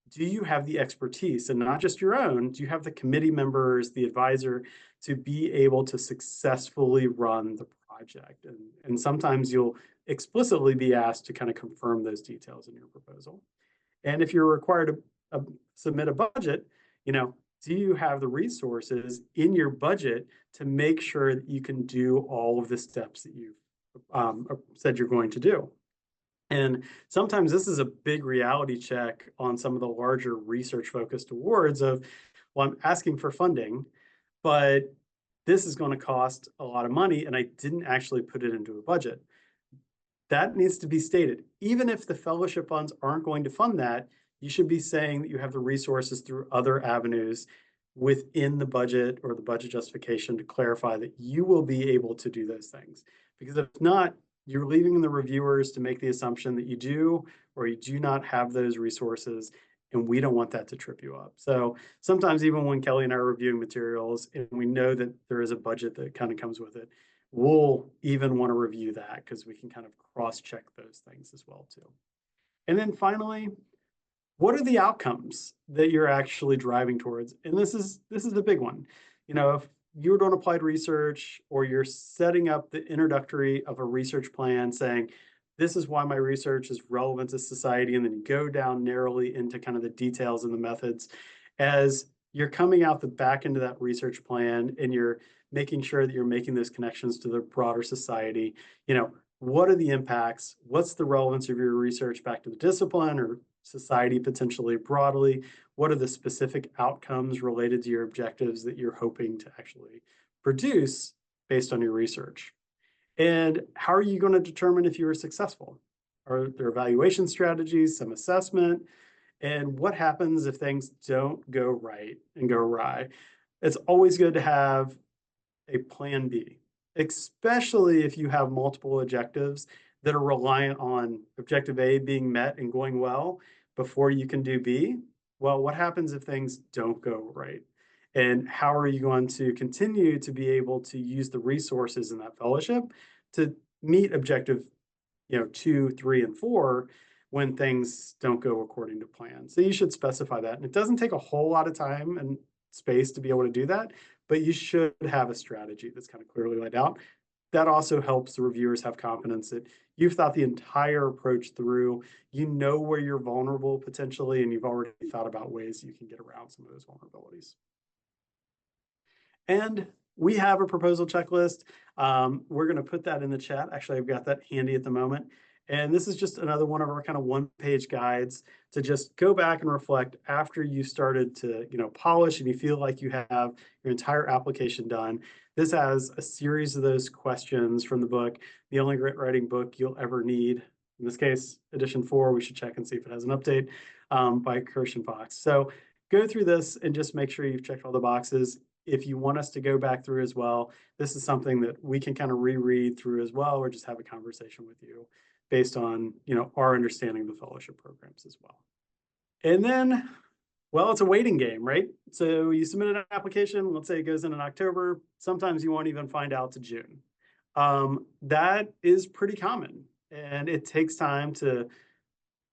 do you have the expertise, and not just your own, do you have the committee members, the advisor, to be able to successfully run the project? And sometimes you'll explicitly be asked to kind of confirm those details in your proposal. And if you're required to submit a budget, do you have the resources in your budget to make sure that you can do all of the steps that you've said you're going to do? And sometimes this is a big reality check on some of the larger research focused awards of, well, I'm asking for funding, but this is going to cost a lot of money and I didn't actually put it into a budget. That needs to be stated. Even if the fellowship funds aren't going to fund that, you should be saying that you have the resources through other avenues within the budget or the budget justification to clarify that you will be able to do those things. Because if not, you're leaving the reviewers to make the assumption that you do or you do not have those resources, and we don't want that to trip you up. So sometimes even when Kelly and I are reviewing materials and we know that there is a budget that kind of comes with it, we'll even want to review that because we can kind of cross-check those things as well too. And then finally, what are the outcomes that you're actually driving towards? And this is the big one. If you're doing applied research or you're setting up the introductory of a research plan saying, this is why my research is relevant to society, and then you go down narrowly into kind of the details and the methods, as you're coming out the back end of that research plan and you're making sure that you're making those connections to the broader society, what are the impacts? What's the relevance of your research back to the discipline or society potentially broadly? What are the specific outcomes related to your objectives that you're hoping to actually produce based on your research? And how are you going to determine if you were successful? Are there evaluation strategies, some assessment? And what happens if things don't go right and go awry? It's always good to have a plan B, especially if you have multiple objectives that are reliant on objective A being met and going well before you can do B. Well, what happens if things don't go right? And how are you going to continue to be able to use the resources in that fellowship to meet objective, 2, 3, and 4 when things don't go according to plan? So you should specify that. And it doesn't take a whole lot of time and space to be able to do that, but you should have a strategy that's kind of clearly laid out. That also helps the reviewers have confidence that you've thought the entire approach through, you know where you're vulnerable potentially, and you've already thought about ways you can get around some of those vulnerabilities. And we have a proposal checklist. We're going to put that in the chat. Actually, I've got that handy at the moment. And this is just another one of our kind of one-page guides to just go back and reflect after you started to, polish and you feel like you have your entire application done. This has a series of those questions from the book, The Only Grant Writing Book You'll Ever Need. In this case, edition 4, we should check and see if it has an update by Kirsch Fox. So go through this and just make sure you've checked all the boxes. If you want us to go back through as well, this is something that we can kind of reread through as well, or just have a conversation with you based on, our understanding of the fellowship programs as well. And then, well, it's a waiting game, right? So you submit an application, let's say it goes in October. Sometimes you won't even find out to June. That is pretty common, and it takes time to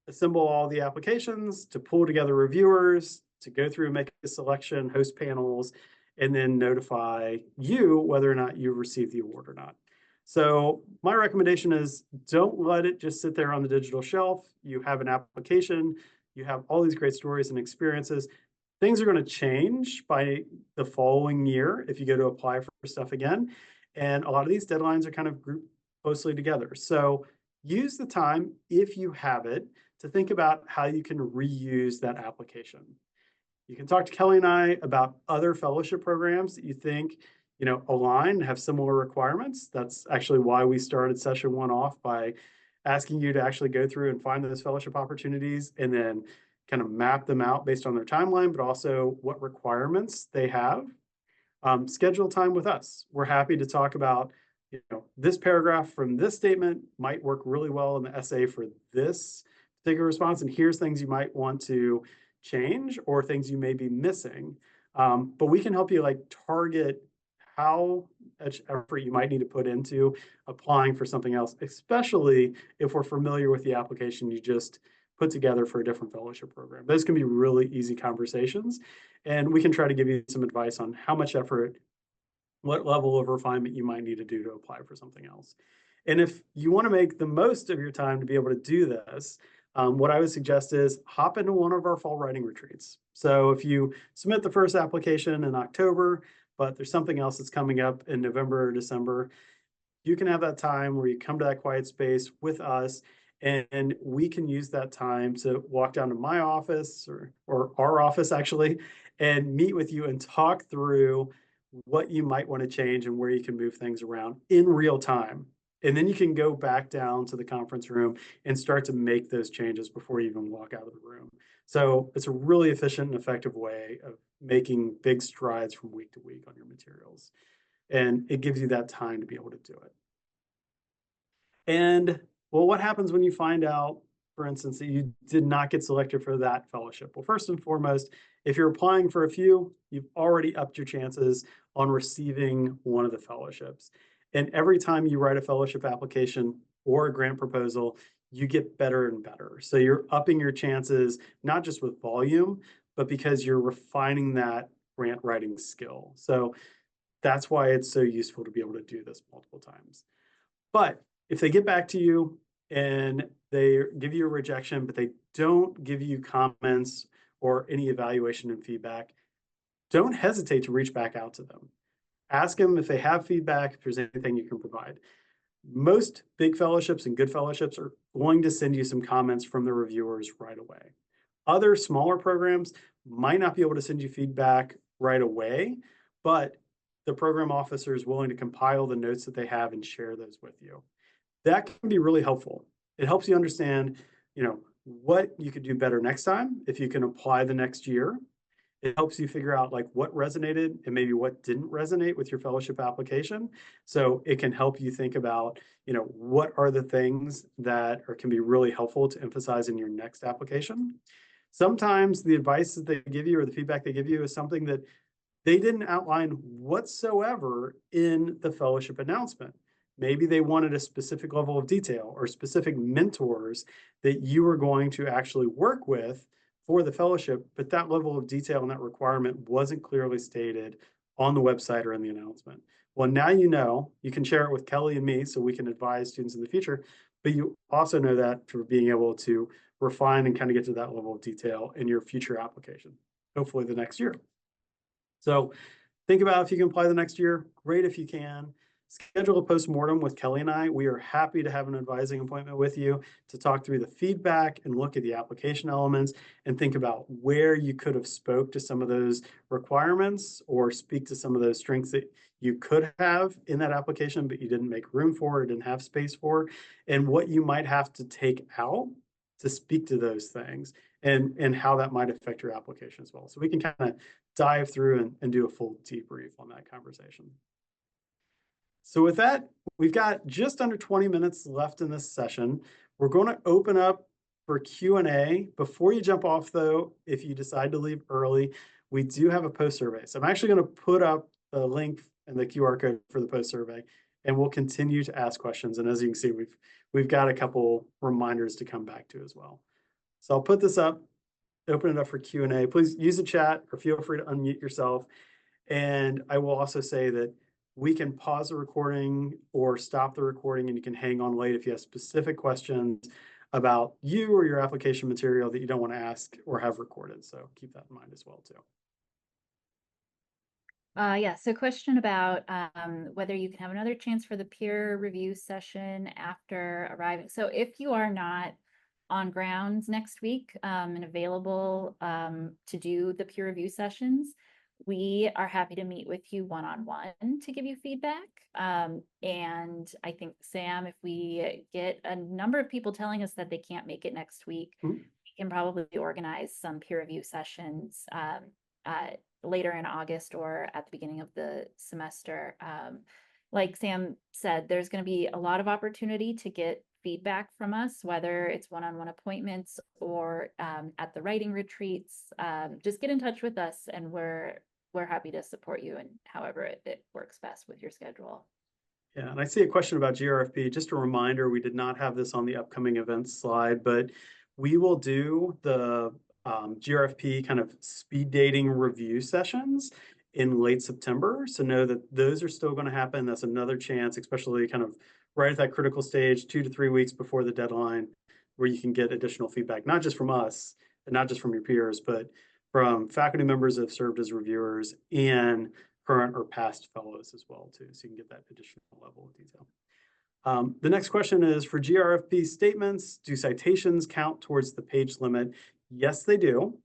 assemble all the applications, to pull together reviewers, to go through and make a selection, host panels, and then notify you whether or not you received the award or not. So my recommendation is don't let it just sit there on the digital shelf. You have an application, you have all these great stories and experiences. Things are going to change by the following year if you go to apply for stuff again. And a lot of these deadlines are kind of grouped closely together. So use the time, if you have it, to think about how you can reuse that application. You can talk to Kelly and I about other fellowship programs that you think, align, have similar requirements. That's actually why we started session 1 off by asking you to actually go through and find those fellowship opportunities and then kind of map them out based on their timeline, but also what requirements they have. Schedule time with us. We're happy to talk about, this paragraph from this statement might work really well in the essay for this particular response, and here's things you might want to change or things you may be missing. But we can help you target how much effort you might need to put into applying for something else, especially if we're familiar with the application you just put together for a different fellowship program. Those can be really easy conversations, and we can try to give you some advice on how much effort, what level of refinement you might need to do to apply for something else. And if you want to make the most of your time to be able to do this, what I would suggest is hop into one of our fall writing retreats. So if you submit the first application in October, but there's something else that's coming up in November or December, you can have that time where you come to that quiet space with us, and we can use that time to walk down to my office or our office actually, and meet with you and talk through what you might want to change and where you can move things around in real time. And then you can go back down to the conference room and start to make those changes before you even walk out of the room. So it's a really efficient and effective way of making big strides from week to week on your materials. And it gives you that time to be able to do it. And well, what happens when you find out, for instance, that you did not get selected for that fellowship? Well, first and foremost, if you're applying for a few, you've already upped your chances on receiving one of the fellowships. And every time you write a fellowship application or a grant proposal, you get better and better. So you're upping your chances, not just with volume, but because you're refining that grant writing skill. So that's why it's so useful to be able to do this multiple times. But if they get back to you and they give you a rejection, but they don't give you comments or any evaluation and feedback, don't hesitate to reach back out to them. Ask them if they have feedback, if there's anything you can provide. Most big fellowships and good fellowships are going to send you some comments from the reviewers right away. Other smaller programs might not be able to send you feedback right away, but the program officer is willing to compile the notes that they have and share those with you. That can be really helpful. It helps you understand, what you could do better next time if you can apply the next year. It helps you figure out like what resonated and maybe what didn't resonate with your fellowship application. So it can help you think about, what are the things that can be really helpful to emphasize in your next application. Sometimes the advice that they give you or the feedback they give you is something that they didn't outline whatsoever in the fellowship announcement. Maybe they wanted a specific level of detail or specific mentors that you were going to actually work with for the fellowship, but that level of detail and that requirement wasn't clearly stated on the website or in the announcement. Well, now you can share it with Kelly and me so we can advise students in the future, but you also know that for being able to refine and kind of get to that level of detail in your future application, hopefully the next year. So think about if you can apply the next year, great if you can. Schedule a postmortem with Kelly and I. We are happy to have an advising appointment with you to talk through the feedback and look at the application elements and think about where you could have spoke to some of those requirements or speak to some of those strengths that you could have in that application, but you didn't make room for or didn't have space for, and what you might have to take out to speak to those things and how that might affect your application as well. So we can kind of dive through and do a full debrief on that conversation. So with that, we've got just under 20 minutes left in this session. We're going to open up for Q&A. Before you jump off, though, if you decide to leave early, we do have a post survey. So I'm actually going to put up the link and the QR code for the post survey, and we'll continue to ask questions. And as you can see, we've got a couple reminders to come back to as well. So I'll put this up, open it up for Q&A. Please use the chat or feel free to unmute yourself. And I will also say that we can pause the recording or stop the recording, and you can hang on late if you have specific questions about you or your application material that you don't want to ask or have recorded. So keep that in mind as well, too. So question about whether you can have another chance for the peer review session after arriving. So if you are not on grounds next week and available to do the peer review sessions, we are happy to meet with you one-on-one to give you feedback. And I think, Sam, if we get a number of people telling us that they can't make it next week, we can probably organize some peer review sessions later in August or at the beginning of the semester. Like Sam said, there's going to be a lot of opportunity to get feedback from us, whether it's one-on-one appointments or at the writing retreats. Just get in touch with us, and we're happy to support you in however it works best with your schedule. Yeah, and I see a question about GRFP. Just a reminder, we did not have this on the upcoming events slide, but we will do the GRFP kind of speed dating review sessions in late September. So know that those are still going to happen. That's another chance, especially kind of right at that critical stage, 2 to 3 weeks before the deadline, where you can get additional feedback, not just from us and not just from your peers, but from faculty members that have served as reviewers and current or past fellows as well, too. So you can get that additional level of detail. The next question is, for GRFP statements, do citations count towards the page limit? Yes, they do.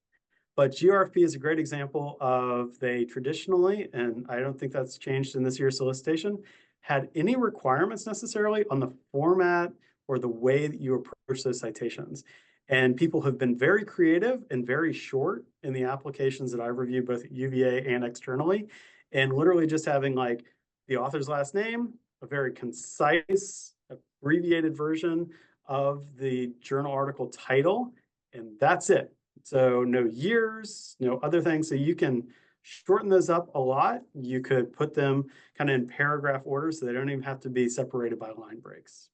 But GRFP is a great example of they traditionally, and I don't think that's changed in this year's solicitation, had any requirements necessarily on the format or the way that you approach those citations. And people have been very creative and very short in the applications that I've reviewed, both at UVA and externally, and literally just having like the author's last name, a very concise, abbreviated version of the journal article title, and that's it. So no years, no other things. So you can shorten those up a lot. You could put them kind of in paragraph order so they don't even have to be separated by line breaks.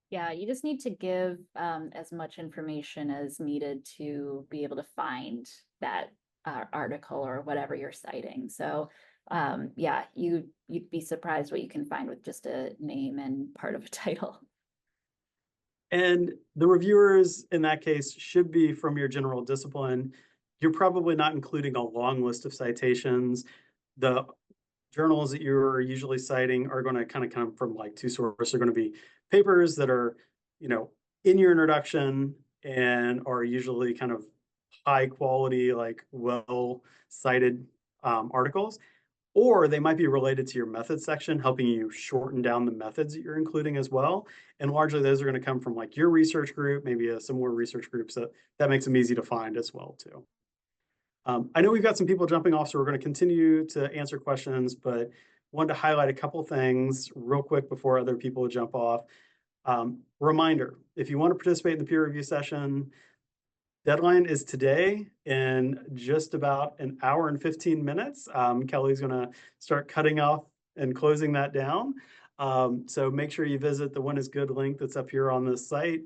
Yeah, you just need to give as much information as needed to be able to find that article or whatever you're citing. So yeah, you'd be surprised what you can find with just a name and part of a title. And the reviewers in that case should be from your general discipline. You're probably not including a long list of citations. The journals that you're usually citing are going to kind of come from like two sources. They're going to be papers that are, in your introduction and are usually kind of high quality, like well cited articles, or they might be related to your methods section, helping you shorten down the methods that you're including as well. And largely those are going to come from like your research group, maybe a similar research group. So that makes them easy to find as well too. I know we've got some people jumping off, so we're going to continue to answer questions, but wanted to highlight a couple things real quick before other people jump off. Reminder, if you want to participate in the peer review session, deadline is today in just about an hour and 15 minutes. Kelly's going to start cutting off and closing that down. So make sure you visit the When is Good link that's up here on this site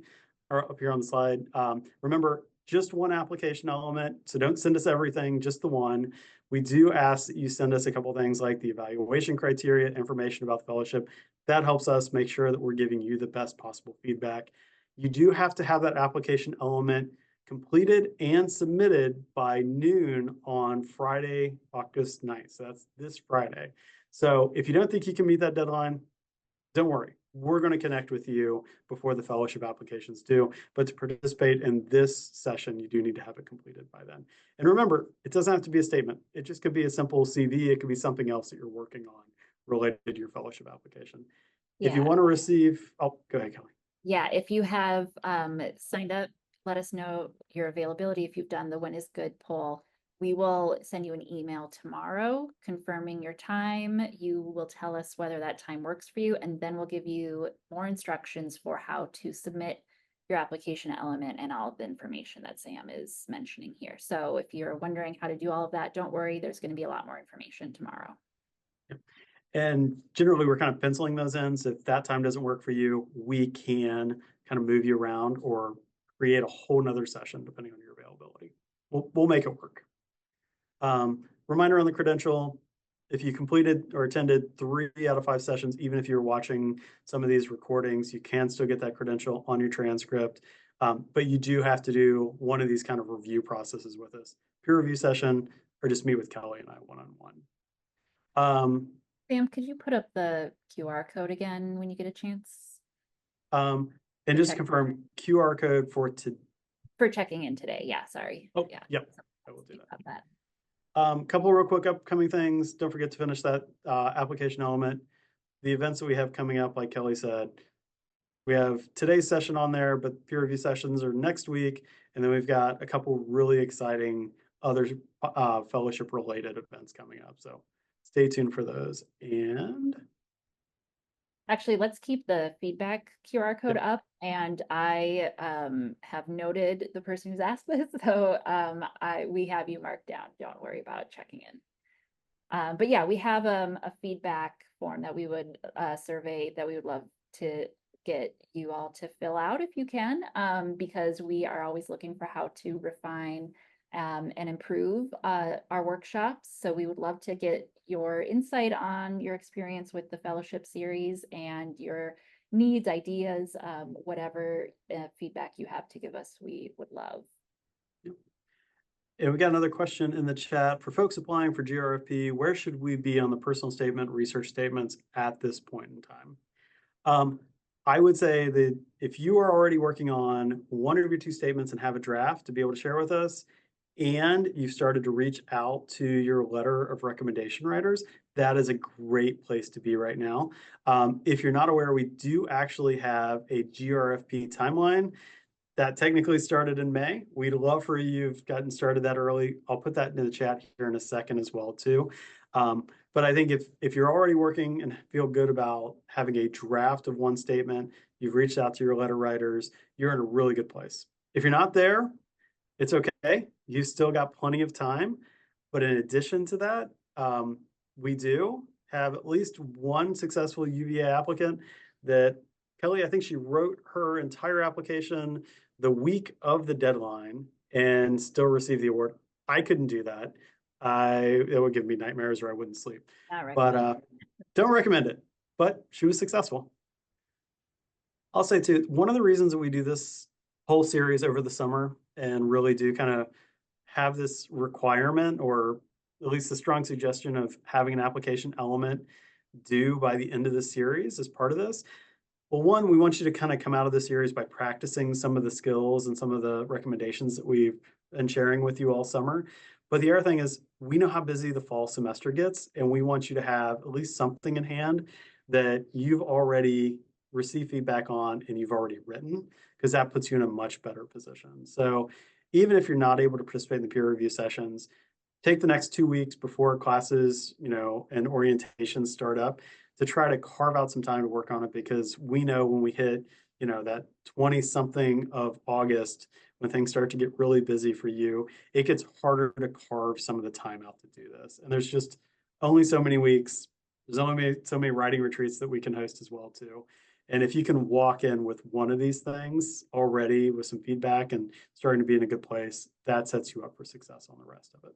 or up here on the slide. Remember, just one application element. So don't send us everything, just the one. We do ask that you send us a couple of things like the evaluation criteria, information about the fellowship. That helps us make sure that we're giving you the best possible feedback. You do have to have that application element completed and submitted by noon on Friday, August 9th. So that's this Friday. So if you don't think you can meet that deadline, don't worry. We're going to connect with you before the fellowship applications do. But to participate in this session, you do need to have it completed by then. And remember, it doesn't have to be a statement. It just could be a simple CV. It could be something else that you're working on related to your fellowship application. If you want to receive, oh, go ahead, Kelly. Yeah, if you have signed up, let us know your availability. If you've done the When is Good poll, we will send you an email tomorrow confirming your time. You will tell us whether that time works for you, and then we'll give you more instructions for how to submit your application element and all of the information that Sam is mentioning here. So if you're wondering how to do all of that, don't worry, there's going to be a lot more information tomorrow. Yep. And generally, we're kind of penciling those in. So if that time doesn't work for you, we can kind of move you around or create a whole nother session depending on your availability. We'll make it work. Reminder on the credential, if you completed or attended 3 out of 5 sessions, even if you're watching some of these recordings, you can still get that credential on your transcript. But you do have to do one of these kind of review processes with us. Peer review session, or just meet with Kelly and I one-on-one. Sam, could you put up the QR code again when you get a chance? And just confirm QR code for checking in today. Yeah, sorry. Oh, yeah. Yep. I will do that. Couple real quick upcoming things. Don't forget to finish that application element. The events that we have coming up, like Kelly said, we have today's session on there, but peer review sessions are next week. And then we've got a couple really exciting other fellowship related events coming up. So stay tuned for those. And actually, let's keep the feedback QR code up. And I have noted the person who's asked this. So we have you marked down. Don't worry about checking in. But yeah, we have a feedback form that we would survey that we would love to get you all to fill out if you can, because we are always looking for how to refine and improve our workshops. So we would love to get your insight on your experience with the fellowship series and your needs, ideas, whatever feedback you have to give us, we would love. And we got another question in the chat. For folks applying for GRFP, where should we be on the personal statement, research statements at this point in time? I would say that if you are already working on one of your two statements and have a draft to be able to share with us, and you've started to reach out to your letter of recommendation writers, that is a great place to be right now. If you're not aware, we do actually have a GRFP timeline that technically started in May. We'd love for you've gotten started that early. I'll put that in the chat here in a second as well too. But I think if you're already working and feel good about having a draft of one statement, you've reached out to your letter writers, you're in a really good place. If you're not there, it's okay. You've still got plenty of time. But in addition to that, we do have at least one successful UVA applicant that Kelly, I think she wrote her entire application the week of the deadline and still received the award. I couldn't do that. It would give me nightmares or I wouldn't sleep. But don't recommend it. But she was successful. I'll say too, one of the reasons that we do this whole series over the summer and really do kind of have this requirement, or at least the strong suggestion of having an application element due by the end of the series as part of this. Well, one, we want you to kind of come out of the series by practicing some of the skills and some of the recommendations that we've been sharing with you all summer. But the other thing is we know how busy the fall semester gets, and we want you to have at least something in hand that you've already received feedback on and you've already written, because that puts you in a much better position. So even if you're not able to participate in the peer review sessions, take the next 2 weeks before classes, and orientations start up to try to carve out some time to work on it, because we know when we hit, that 20 something of August, when things start to get really busy for you, it gets harder to carve some of the time out to do this. And there's just only so many weeks. There's only so many writing retreats that we can host as well too. And if you can walk in with one of these things already with some feedback and starting to be in a good place, that sets you up for success on the rest of it.